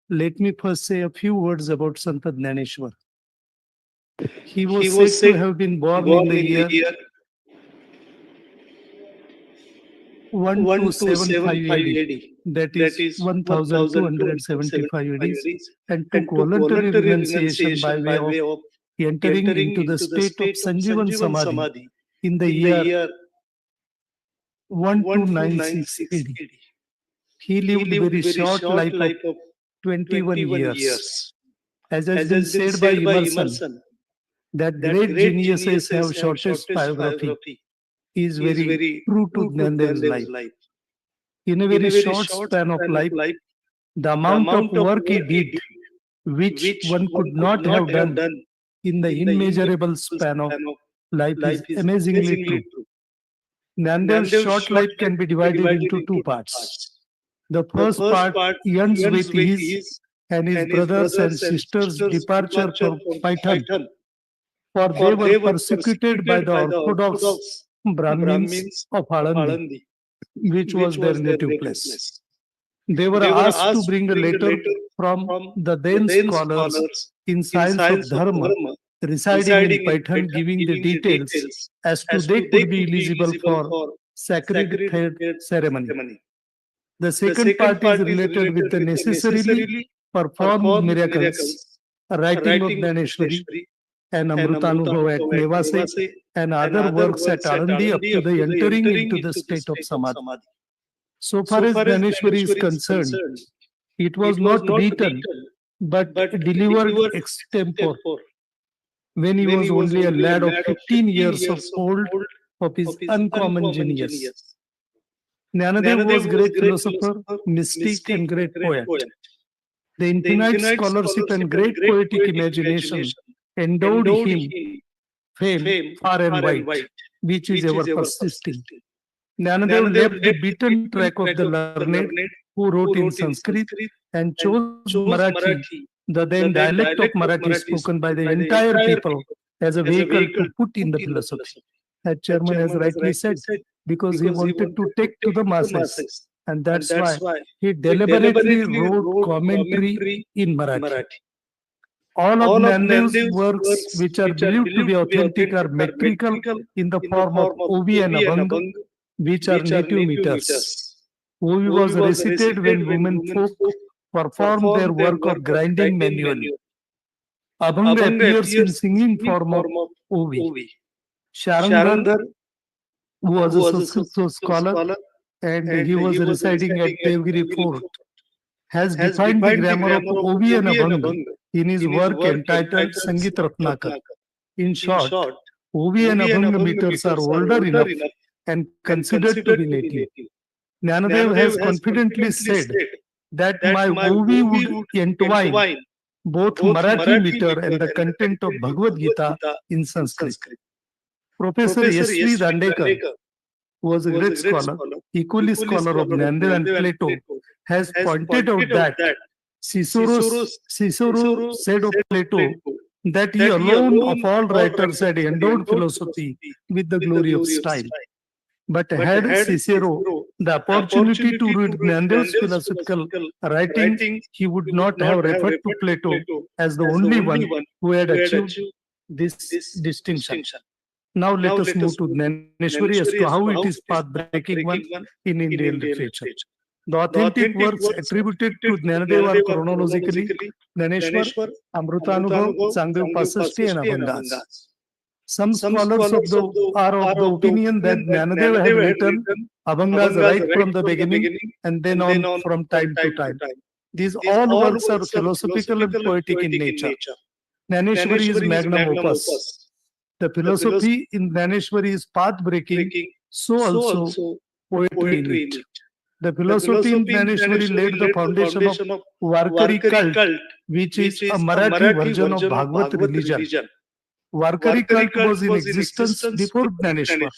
let me first say a few words about Sant Gyaneshwar. He was said to have been born in the year 1275 AD, that is 1275 AD, and took voluntary renunciation by way of entering into the state of Sanjeevan Samadhi in the year 1296 AD. He lived a very short life of 21 years. As has been said by Emerson, that great geniuses have shortest biography is very true to Gyaneshwar's life. In a very short span of life, the amount of work he did, which one could not have done in the immeasurable span of life, is amazingly true. Gyaneshwar's short life can be divided into two parts. The first part ends with his and his brothers and sisters' departure from Python, for they were persecuted by the Orthodox Brahmins of Alandi, which was their native place. They were asked to bring a letter from the then scholars in science of Dharma residing in Python, giving the details as to they could be eligible for sacred thread ceremony. The second part is related with the necessarily performed miracles, writing of Gyaneshwari and Amrutanubhav at Nevase and other works at Alandi up to the entering into the state of Samadhi. So far as Gyaneshwari is concerned, it was not written but delivered extempore when he was only a lad of 15 years of old of his uncommon genius. Jnanadev was great philosopher, mystic and great poet. The infinite scholarship and great poetic imagination endowed him fame far and wide, which is ever persisting. Jnanadev left the beaten track of the learned who wrote in Sanskrit and chose Marathi, the then dialect of Marathi spoken by the entire people, as a vehicle to put in the philosophy. As chairman has rightly said, because he wanted to take to the masses, and that's why he deliberately wrote commentary in Marathi. All of Jnanadev's works, which are believed to be authentic, are metrical in the form of Ovi and Abhanga, which are native meters. Ovi was recited when women folk performed their work of grinding manually. Abhanga appears in singing form of Ovi. Sharandhar, who was a Sanskrit scholar, and he was residing at Devgiri Fort, has defined the grammar of Ovi and Abhanga in his work entitled Sangit Ratnakar. In short, Ovi and Abhanga meters are older enough and considered to be native. Jnanadev has confidently said that my Ovi would entwine both Marathi meter and the content of Bhagavad Gita in Sanskrit. Professor S.V. Dandekar, who was a great scholar, equally scholar of Nanda and Plato, has pointed out that Cicero said of Plato that he alone of all writers had endowed philosophy with the glory of style. But had Cicero the opportunity to read Nanda's philosophical writing, he would not have referred to Plato as the only one who had achieved this distinction. Now let us move to Gyaneshwari as to how it is path-breaking one in Indian literature. The authentic works attributed to Jnanadeva are chronologically Gyaneshwar, Amrutanubhav, Sangam Pasashti and Abhangas. Some scholars are of the opinion that Jnanadeva had written Abhangas right from the beginning and then on from time to time. These all works are philosophical and poetic in nature. Gyaneshwari is magnum opus. The philosophy in Gyaneshwari is path-breaking, so also poetry in it. The philosophy in Gyaneshwari laid the foundation of Warkari cult, which is a Marathi version of Bhagavad religion. Warkari cult was in existence before Gyaneshwar,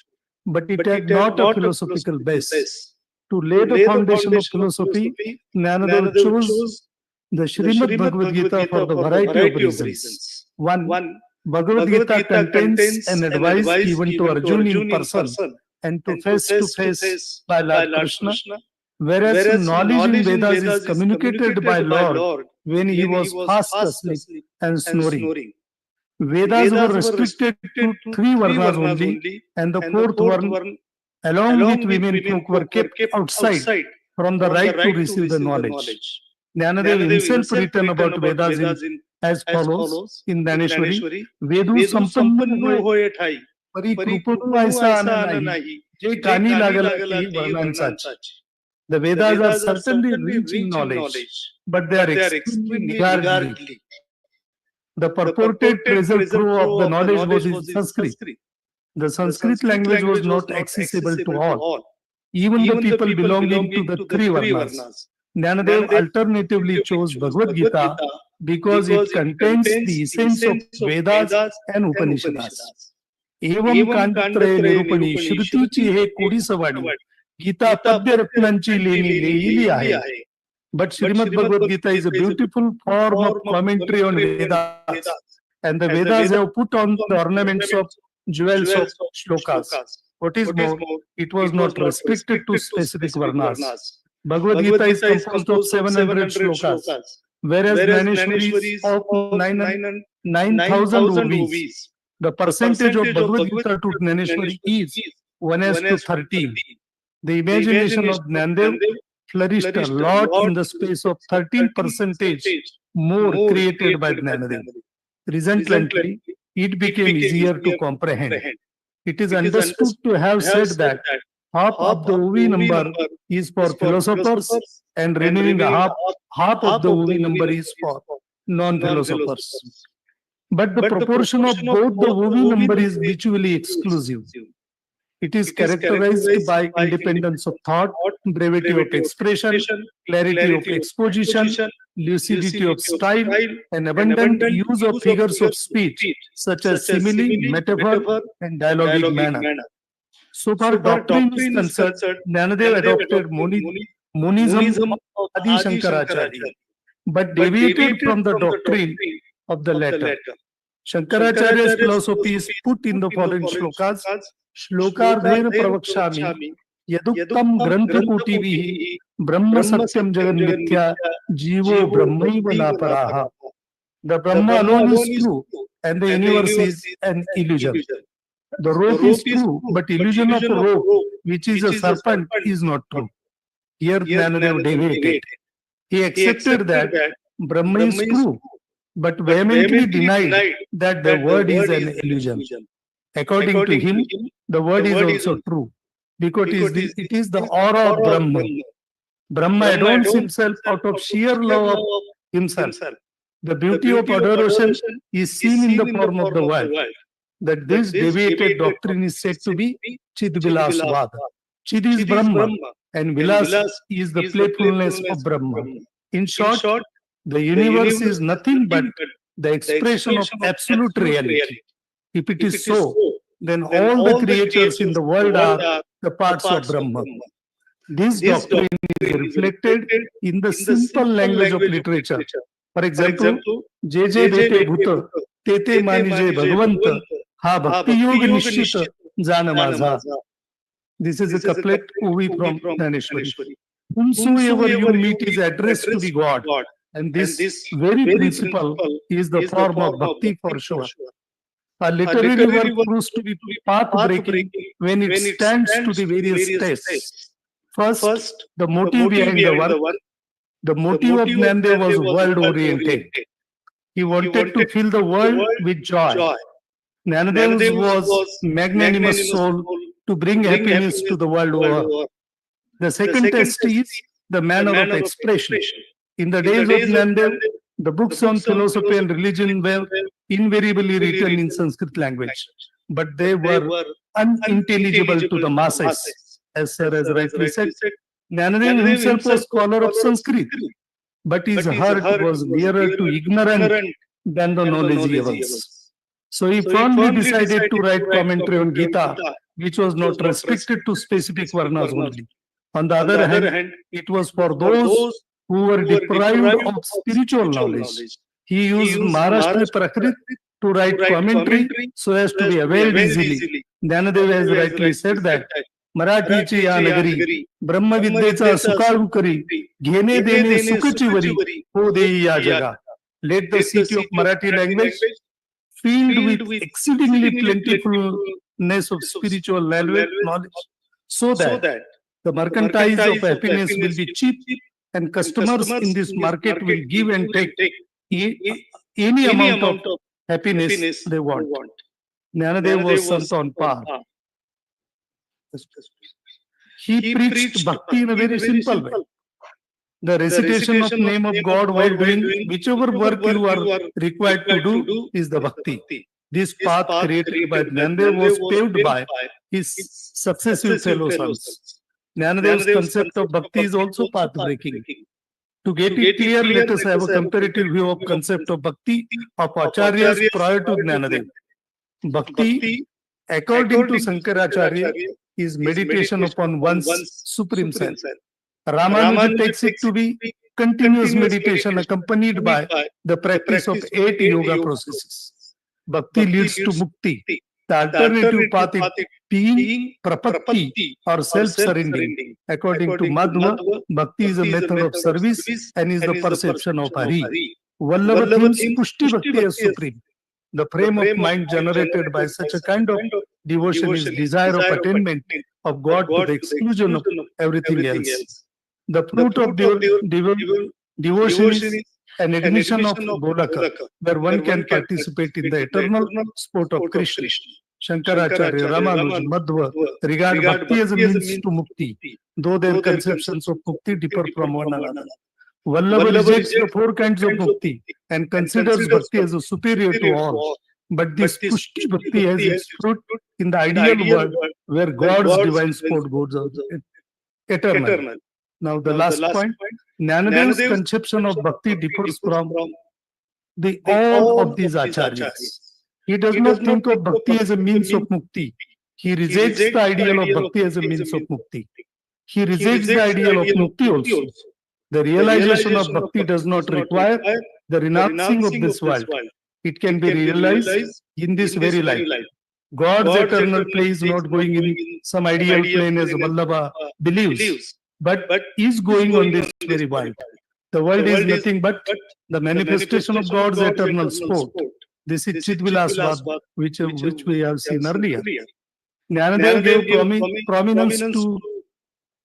but it had not a philosophical base. To lay the foundation of philosophy, Jnanadeva chose the Srimad Bhagavad Gita for the variety of reasons. One, Bhagavad Gita contains an advice given to Arjuna in person and to face by Lord Krishna, whereas knowledge in Vedas is communicated by Lord when he was fast asleep and snoring. Vedas were restricted to 3 varnas only, and the 4th varna, along with women folk, were kept outside from the right to receive the knowledge. Jnanadeva himself written about Vedas as follows in Gyaneshwari: Vedu sampannu hoye thai, pari krupanu aisa ana nahi, je kani lagala ki varnan sach. The Vedas are certainly rich in knowledge, but they are extremely niggardly. The purported treasure trove of the knowledge was in Sanskrit. The Sanskrit language was not accessible to all, even the people belonging to the 3 varnas. Jnanadeva alternatively chose Bhagavad Gita because it contains the essence of Vedas and Upanishads. Evam kantraye nirupani Shrutichi he kodisavani Gita padya ratnanchi leili ahe. But Srimad Bhagavad Gita is a beautiful form of commentary on Vedas, and the Vedas have put on the ornaments of jewels of shlokas. What is more, it was not restricted to specific varnas. Bhagavad Gita is composed of 700 shlokas, whereas Gyaneshwari is of 9,000 OVs. The percentage of Bhagavad Gita to Gyaneshwari is 1:13. The imagination of Jnanadeva flourished a lot in the space of 13% more created by Jnanadeva. Resultantly, it became easier to comprehend. It is understood to have said that half of the OV number is for philosophers and remaining half of the OV number is for non-philosophers. But the proportion of both the OV number is mutually exclusive. It is characterized by independence of thought, brevity of expression, clarity of exposition, lucidity of style, and abundant use of figures of speech, such as simile, metaphor, and dialogic manner. So far doctrine is concerned, Jnanadeva adopted monism of Adi Shankaracharya, but deviated from the doctrine of the latter. Shankaracharya's philosophy is put in the following shlokas. Shlokardhen pravakshami yaduktam grantha kotivihi brahma satyam jagan mithya jivo brahmaiva naparaha. The Brahma alone is true and the universe is an illusion. The rope is true, but illusion of a rope, which is a serpent, is not true. Here Jnanadeva deviated. He accepted that Brahma is true, but vehemently denied that the word is an illusion. According to him, the word is also true, because it is the aura of Brahma. Brahma adorns himself out of sheer love of himself. The beauty of adoration is seen in the form of the world. That this deviated doctrine is said to be Chidvilasvad. Chid is Brahma, and Vilas is the playfulness of Brahma. In short, the universe is nothing but the expression of absolute reality. If it is so, then all the creatures in the world are the parts of Brahma. This doctrine is reflected in the simple language of literature. For example, जे जे बेटे भूत ते ते मानिजे भगवंत हा भक्ति योग निश्चित जान माझा. This is a couplet OV from Gyaneshwari. Whomsoever you meet is addressed to be God, and this very principle is the form of bhakti for sure. A literary work proves to be path-breaking when it stands to the various tests. First, the motive behind the work. The motive of Gnandev was world-oriented. He wanted to fill the world with joy. Gnanadev's was magnanimous soul to bring happiness to the world over. The second test is the manner of expression. In the days of Gnandev, the books on philosophy and religion were invariably written in Sanskrit language, but they were unintelligible to the masses. As Sir has rightly said, Gnanadev himself was scholar of Sanskrit, but his heart was nearer to ignorant than the knowledgeable ones. So he firmly decided to write commentary on Geeta, which was not restricted to specific varnas only. On the other hand, it was for those who were deprived of spiritual knowledge. He used Maharashtra Prakrit to write commentary so as to be availed easily. Gnanadev has rightly said that मराठीची या नगरी ब्रह्मविद्येचा सुकाळू करी घेणे देणे सुखची worry हो देई या जगा. Let the city of Marathi language filled with exceedingly plentifulness of spiritual knowledge, so that the mercantile of happiness will be cheap and customers in this market will give and take any amount of happiness they want. Gnanadev was sant on par. He preached bhakti in a very simple way. The recitation of name of God while doing whichever work you are required to do is the bhakti. This path created by Gnanadev was paved by his successive fellow sons. Gyanadev's concept of bhakti is also path-breaking. To get it clear, let us have a comparative view of concept of bhakti of acharyas prior to Gnanadev. Bhakti, according to Shankaracharya, is meditation upon one's supreme self. Ramanuja takes it to be continuous meditation accompanied by the practice of 8 yoga processes. Bhakti leads to mukti. The alternative path is being prapatti or self-surrendering. According to Madhva, bhakti is a method of service and is the perception of Hari. Vallabha themes Pushti Bhakti as supreme. The frame of mind generated by such a kind of devotion is desire of attainment of God to the exclusion of everything else. The fruit of devotion is an admission of Golaka, where one can participate in the eternal sport of Krishna. Shankaracharya, Ramanuja, Madhva regard bhakti as a means to mukti, though their conceptions of mukti differ from one another. Vallabha rejects the 4 kinds of mukti and considers bhakti as a superior to all. But this Pushti Bhakti has its fruit in the ideal world where God's divine sport goes on eternal. Now the last point, Gnanadev's conception of bhakti differs from all of these acharyas. He does not think of bhakti as a means of mukti. He rejects the ideal of bhakti as a means of mukti. He rejects the ideal of mukti also. The realization of bhakti does not require the renouncing of this world. It can be realized in this very life. God's eternal play is not going in some ideal plane as Vallabha believes, but is going on this very world. The world is nothing but the manifestation of God's eternal sport. This is Chidvilasvad, which we have seen earlier. Gnanadev gave prominence to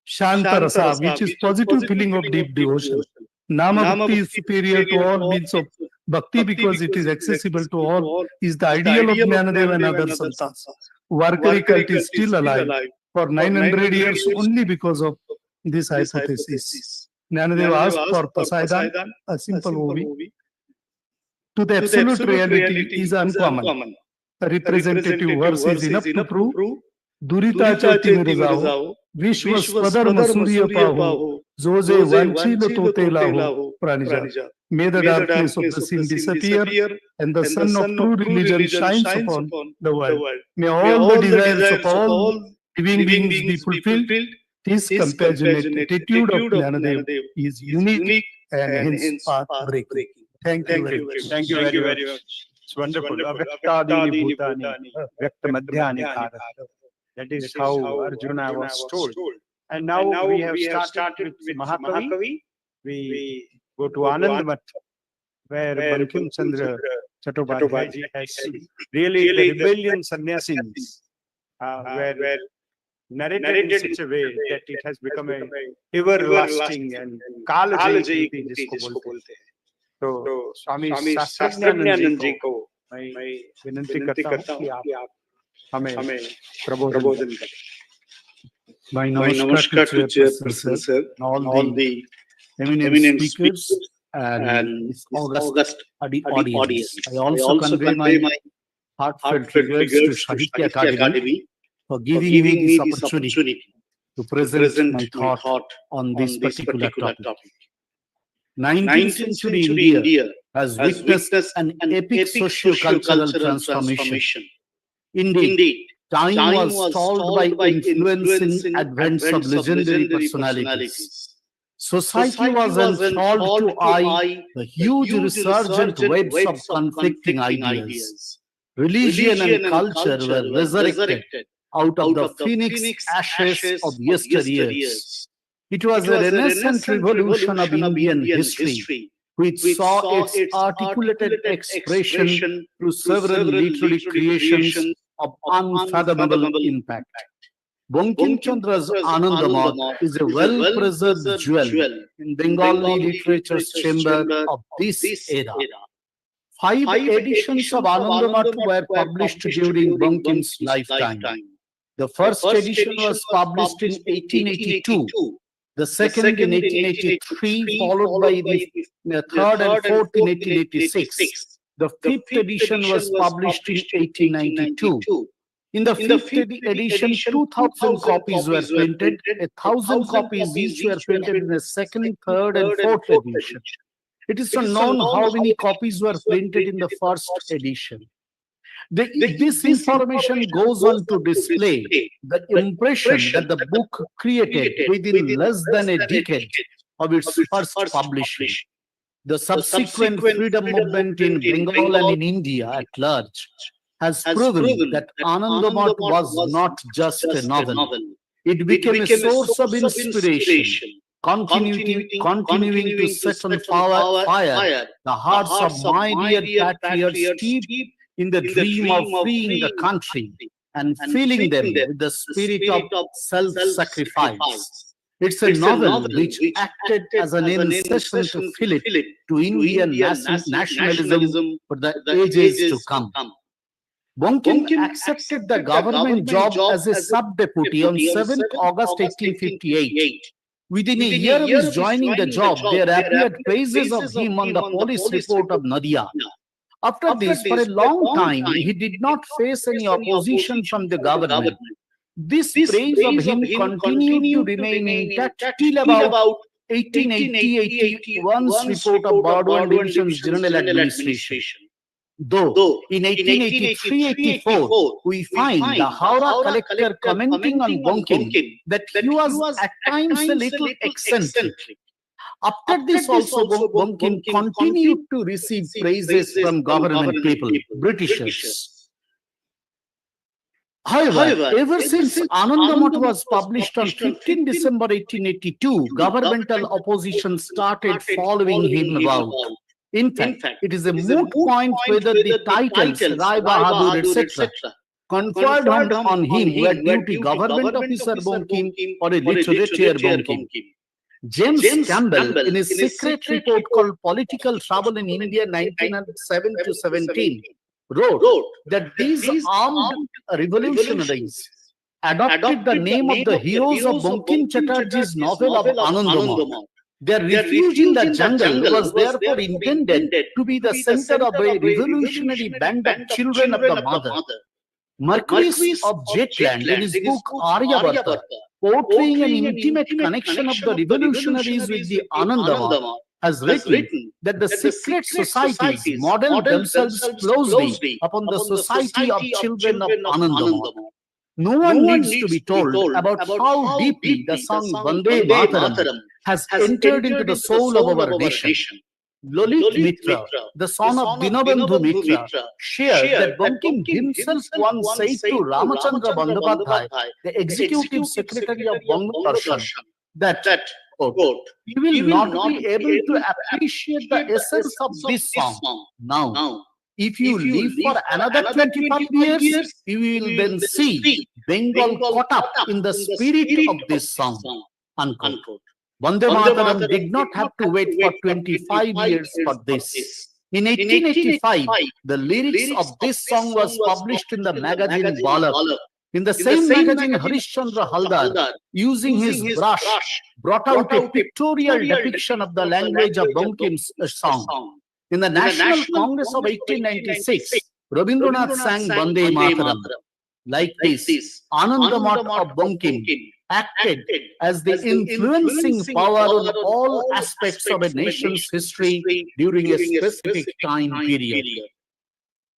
Shantarasa, which is positive feeling of deep devotion. Nama Bhakti is superior to all means of bhakti because it is accessible to all, is the ideal of Gnanadev and other santas. Varkari cult is still alive for 900 years only because of this hypothesis. Gnanadev asked for Pasaidan, a simple movie. To the absolute reality is uncommon. A representative verse is enough to prove Durita Chati Mirzao, Vishwas Padarma Surya Paho, Zoze Vanchil Totela Pranija. May the darkness of the sin disappear and the sun of true religion shines upon the world. May all the desires of all living beings be fulfilled. This compassionate attitude of Jnanadev is unique and hence path-breaking. Thank you very much. Thank you very much. It's wonderful. Avyaktadini bhutani, vyaktamadhyani karata. That is how Arjuna was told. And now we have started with Mahakavi. We go to Anand Math, where Bankim Chandra Chattopadhyay ji has really the rebellion sannyasis were narrated in such a way that it has become a everlasting and Kalajayi kriti jisko bolte hain. तो स्वामी शास्त्रज्ञानंद जी को मैं विनती करता हूँ कि आप हमें प्रबोधन करें. My namaskar to Chairperson sir, all the eminent speakers and this August audience. I also convey my heartfelt regards to Sahitya Akademi for giving me this opportunity to present my thought on this particular topic. 19th century India has witnessed an epic socio-cultural transformation. Indeed, time was stalled by influencing advents of legendary personalities. Society was enthralled to eye the huge resurgent webs of conflicting ideas. Religion and culture were resurrected out of the phoenix ashes of yesteryears. It was a renaissance revolution of Indian history, which saw its articulated expression through several literary creations of unfathomable impact. Bankim Chandra's Anandamath is a well-preserved jewel in Bengali literature's chamber of this era. 5 editions of Anandamath were published during Bankim's lifetime. The first edition was published in 1882. The second in 1883, followed by the third and fourth in 1886. The fifth edition was published in 1892. In the fifth edition, 2,000 copies were printed. 1,000 copies each were printed in the second, third, and fourth edition. It is unknown how many copies were printed in the first edition. This information goes on to display the impression that the book created within less than a decade of its first publishing. The subsequent freedom movement in Bengal and in India at large has proven that Anandamath was not just a novel. It became a source of inspiration, continuing to set on fire the hearts of my dear patriots steeped in the dream of freeing the country and filling them with the spirit of self-sacrifice. It's a novel which acted as an incession to Philip to Indian nationalism for the ages to come. Bankim accepted the government job as a sub-deputy on 7th August 1858. Within a year of his joining the job, there appeared praises of him on the police report of Nadia. After this, for a long time, he did not face any opposition from the government. This praise of him continued to remain intact till about 1880-81's report of Bardwan Division's General Administration. Though in 1883-84, we find the Howrah collector commenting on Bankim that he was at times a little eccentric. After this also, Bankim continued to receive praises from government people, Britishers. However, ever since Anandamath was published on 15 December 1882, governmental opposition started following him about. In fact, it is a moot point whether the titles Rai Bahadur, etc. conferred on him were due to government officer Bankim or a literature Bankim. James Campbell, in his secret report called Political Trouble in India 1907-17, wrote that these armed revolutionaries adopted the name of the heroes of Bankim Chatterjee's novel of Anandamath. Their refuge in the jungle was therefore intended to be the center of a revolutionary band of children of the mother. Marquis of Jetland, in his book Aryabharta, portraying an intimate connection of the revolutionaries with the Anandamath, has written that the secret societies modeled themselves closely upon the society of children of Anandamath. No one needs to be told about how deeply the song Vande Mataram has entered into the soul of our nation. Lalit Mitra, the son of Dinabandhu Mitra, shared that Bankim himself once said to Ramachandra Bandyopadhyay, the executive secretary of Banga Darshan, that, quote, "You will not be able to appreciate the essence of this song now. If you live for another 25 years, you will then see Bengal caught up in the spirit of this song." Unquote. Vande Mataram did not have to wait for 25 years for this. In 1885, the lyrics of this song was published in the magazine Balak. In the same magazine, Harishchandra Haldar, using his brush, brought out a pictorial depiction of the language of Bankim's song. In the National Congress of 1896, Rabindranath sang Vande Mataram. Like this, Anandamat of Bankim acted as the influencing power on all aspects of a nation's history during a specific time period.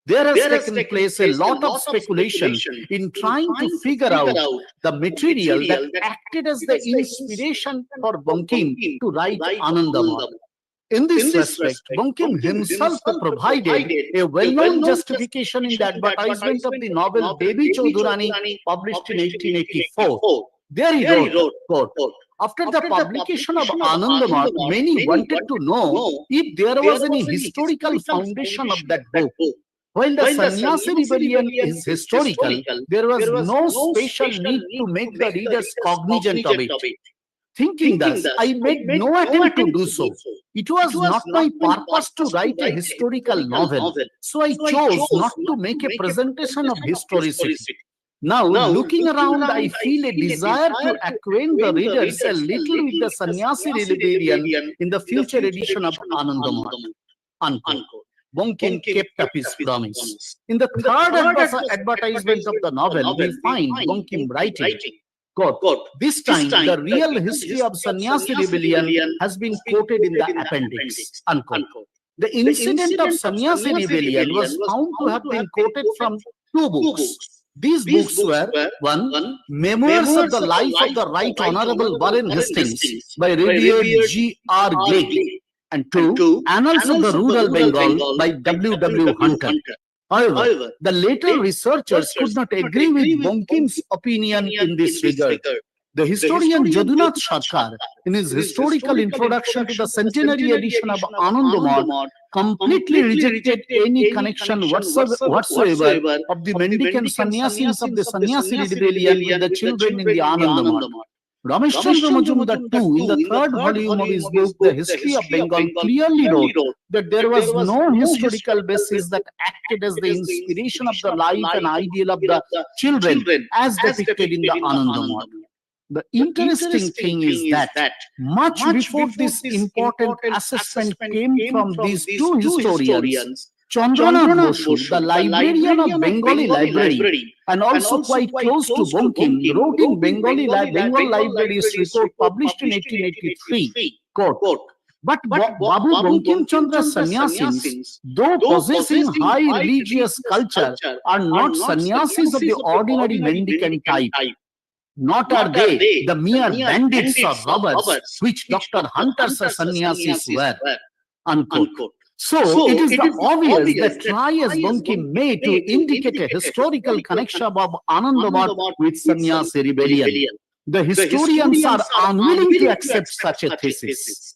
There has taken place a lot of speculation in trying to figure out the material that acted as the inspiration for Bankim to write Anandamat. In this respect, Bankim himself provided a well-known justification in the advertisement of the novel Devi Chaudhurani, published in 1884. There he wrote, quote, "After the publication of Anandamat, many wanted to know if there was any historical foundation of that book. While the Sannyasi rebellion is historical, there was no special need to make the readers cognizant of it. Thinking thus, I made no attempt to do so. It was not my purpose to write a historical novel, so I chose not to make a presentation of historicity. Now, looking around, I feel a desire to acquaint the readers a little with the Sannyasi rebellion in the future edition of Anandamat." Unquote. Bankim kept up his promise. In the third advertisement of the novel, we find Bankim writing, quote, "This time, the real history of Sannyasi rebellion has been quoted in the appendix." Unquote. The incident of Sannyasi rebellion was found to have been quoted from two books. These books were: one, Memoirs of the Life of the Right Honorable Warren Hastings by Revered G.R. Glegg, and two, Annals of the Rural Bengal by W.W. Hunter. However, the later researchers could not agree with Bankim's opinion in this regard. The historian Jadunath Sarkar, in his historical introduction to the centenary edition of Anandamat, completely rejected any connection whatsoever of the mendicant sannyasis of the Sannyasi rebellion with the children in the Anandamat. Ramesh Chandra Majumdar too, in the third volume of his book, The History of Bengal, clearly wrote that there was no historical basis that acted as the inspiration of the life and ideal of the children as depicted in the Anandamat. The interesting thing is that much before this important assessment came from these two historians, Chandranath Bosu, the librarian of Bengali Library, and also quite close to Bankim, wrote in Bengal Library's report published in 1883, quote, "But Babu Bankim Chandra Sannyasis, though possessing high religious culture, are not sannyasis of the ordinary mendicant type. Not are they the mere bandits or robbers, which Dr. Hunter's sannyasis were." Unquote. So, it is the obvious that try as Bankim may to indicate a historical connection of Anandamat with Sannyasi rebellion. The historians are unwilling to accept such a thesis.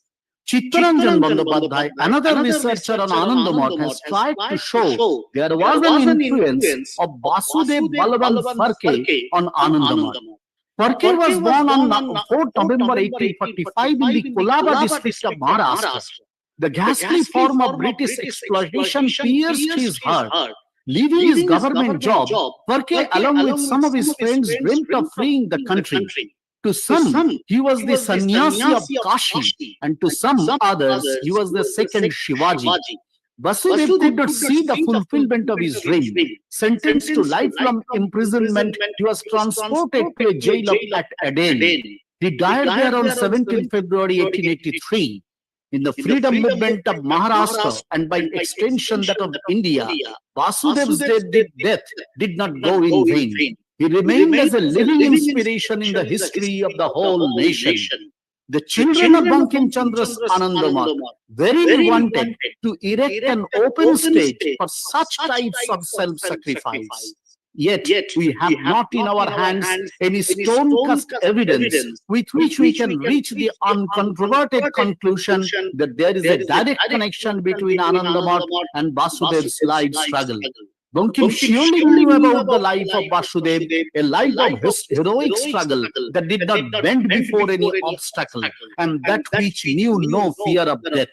Chittaranjan Bandyopadhyay, another researcher on Anandamat, has tried to show there was an influence of Vasudev Balaban Farke on Anandamat. Farke was born on 4th November 1845 in the Kolaba district of Maharashtra. The ghastly form of British exploitation pierced his heart. Leaving his government job, Farke, along with some of his friends, dreamt of freeing the country. To some, he was the sannyasi of Kashi, and to some others, he was the second Shivaji. Vasudev could not see the fulfillment of his dream. Sentenced to lifelong imprisonment, he was transported to a jail at Aden. He died there on 17 February 1883. In the freedom movement of Maharashtra and by extension that of India, Vasudev's death did not go in vain. He remained as a living inspiration in the history of the whole nation. The children of Bankim Chandra's Anandamath verily wanted to erect an open stage for such types of self-sacrifice. Yet we have not in our hands any stone-cast evidence with which we can reach the uncontroverted conclusion that there is a direct connection between Anandamath and Vasudev's life struggle. Bankim surely knew about the life of Vasudev, a life of heroic struggle that did not bend before any obstacle, and that which knew no fear of death.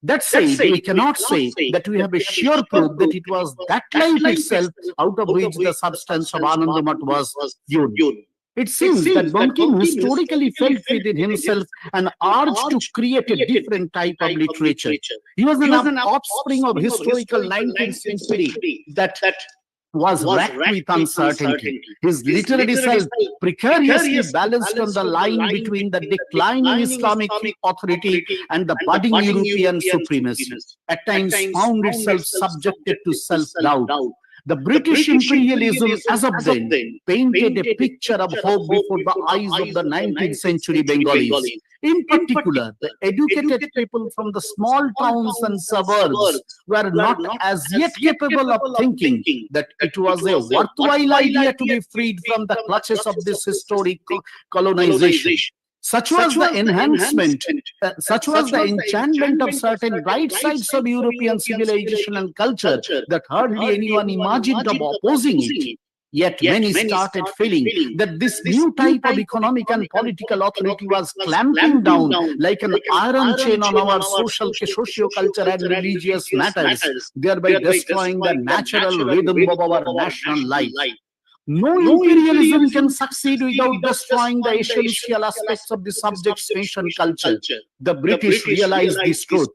That said, we cannot say that we have a sure proof that it was that life itself out of which the substance of Anandamath was hewn. It seems that Bankim historically felt within himself an urge to create a different type of literature. He was an offspring of historical 19th century that was racked with uncertainty. His literary self precariously balanced on the line between the declining Islamic authority and the budding European supremacy. At times found itself subjected to self-doubt. The British imperialism as of then painted a picture of hope before the eyes of the 19th century Bengalis. In particular, the educated people from the small towns and suburbs were not as yet capable of thinking that it was a worthwhile idea to be freed from the clutches of this historic colonization. Such was the enhancement, such was the enchantment of certain bright sides of European civilization and culture that hardly anyone imagined of opposing it. Yet many started feeling that this new type of economic and political authority was clamping down like an iron chain on our socio-culture and religious matters, thereby destroying the natural rhythm of our national life. No imperialism can succeed without destroying the essential aspects of the subject's nation culture. The British realized this truth.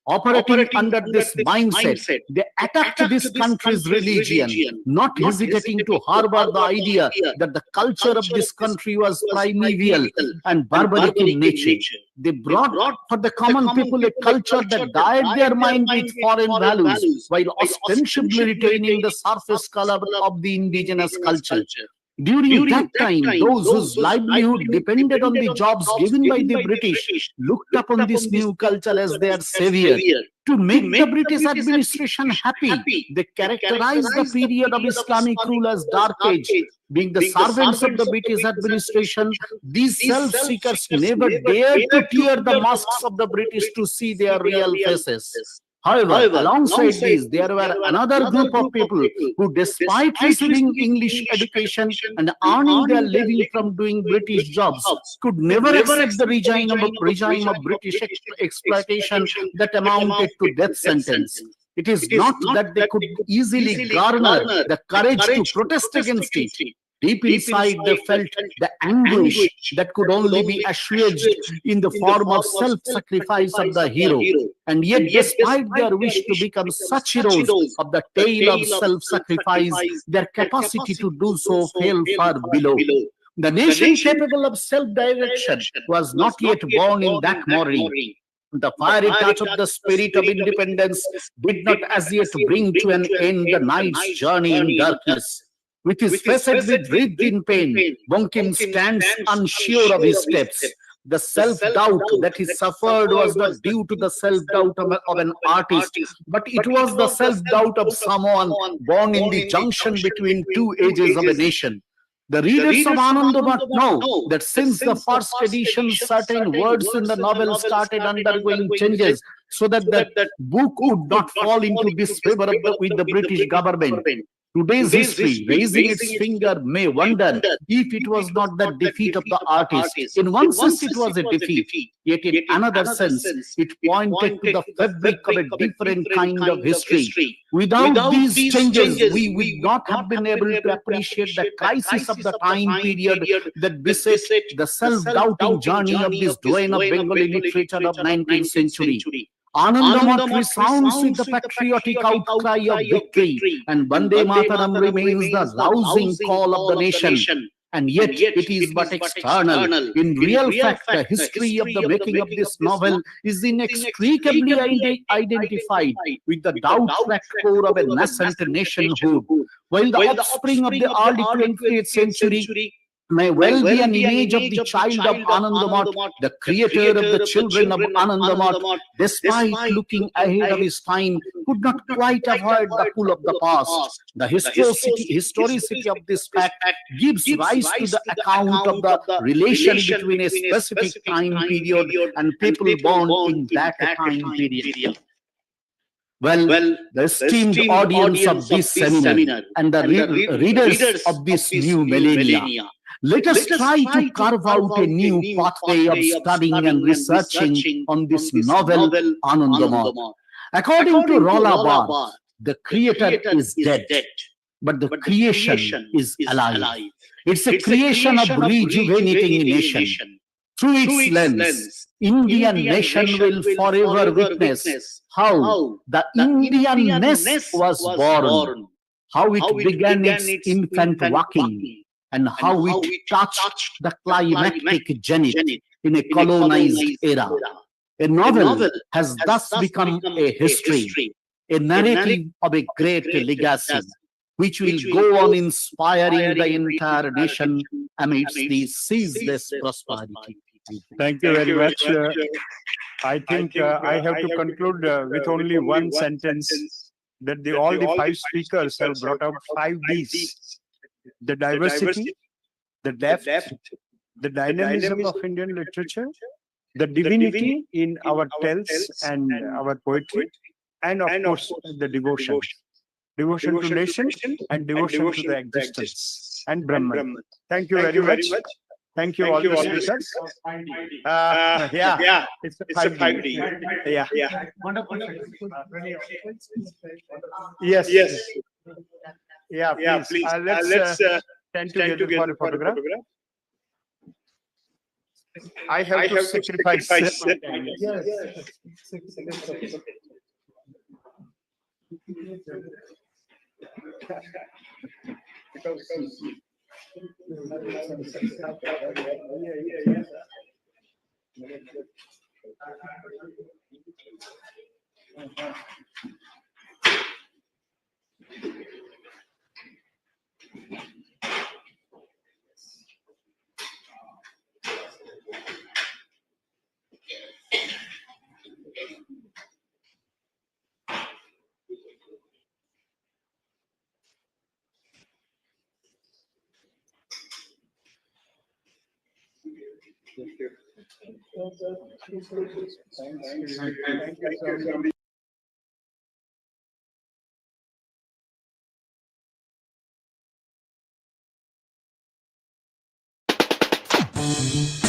Operating under this mindset, they attacked this country's religion, not hesitating to harbor the idea that the culture of this country was primeval and barbaric in nature. They brought for the common people a culture that dyed their mind with foreign values, while ostensibly retaining the surface color of the indigenous culture. During that time, those whose livelihood depended on the jobs given by the British looked upon this new culture as their savior. To make the British administration happy, they characterized the period of Islamic rule as Dark Age. Being the servants of the British administration, these self-seekers never dared to tear the masks of the British to see their real faces. However, alongside these, there were another group of people who, despite receiving English education and earning their living from doing British jobs, could never accept the regime of British exploitation that amounted to death sentence. It is not that they could easily garner the courage to protest against it. Deep inside, they felt the anguish that could only be assuaged in the form of self-sacrifice of the hero. And yet, despite their wish to become such heroes of the tale of self-sacrifice, their capacity to do so fell far below. The nation capable of self-direction was not yet born in that morning. The fiery touch of the spirit of independence did not as yet bring to an end the night's journey in darkness. With his face writhed in pain, Bankim stands unsure of his steps. The self-doubt that he suffered was not due to the self-doubt of an artist, but it was the self-doubt of someone born in the junction between two ages of a nation. The readers of Anandamath know that since the first edition, certain words in the novel started undergoing changes so that the book would not fall into disfavor with the British government. Today's history, raising its finger, may wonder if it was not the defeat of the artist. In one sense, it was a defeat, yet in another sense, it pointed to the fabric of a different kind of history. Without these changes, we would not have been able to appreciate the crisis of the time period that beset the self-doubting journey of this doyen of Bengali literature of 19th century. Anandamath resounds with the patriotic outcry of victory, and Vande Mataram remains the rousing call of the nation. and yet it is but external. In real fact, the history of the making of this novel is inextricably identified with the doubt-racked core of a nascent nationhood. While the offspring of the early 20th century may well be an image of the child of Anandamath, the creator of the children of Anandamath, despite looking ahead of his time, could not quite avoid the pull of the past. The historicity of this fact gives rise to the account of the relation between a specific time period and people born in that time period. Well, the esteemed audience of this seminar and the readers of this new millennia, let us try to carve out a new pathway of studying and researching on this novel Anandamath. According to Rolla Barthes, the creator is dead, but the creation is alive. It's a creation of rejuvenating a nation. Through its lens, Indian nation will forever witness how the Indianness was born, how it began its infant walking, and how it touched the climactic zenith in a colonized era. A novel has thus become a history, a narrative of a great legacy, which will go on inspiring the entire nation amidst the ceaseless prosperity. Thank you very much. I think I have to conclude with only one sentence that all the five speakers have brought out 5 Ds: the diversity, the depth, the dynamism of Indian literature, the divinity in our tales and our poetry, and of course the devotion. Devotion to nation and devotion to the existence and Brahman. Thank you very much. Thank you all the speakers. Yeah, it's a 5D. Yeah. Yes. Yeah, please. Let's stand together for a photograph. I have to sacrifice. Thank you.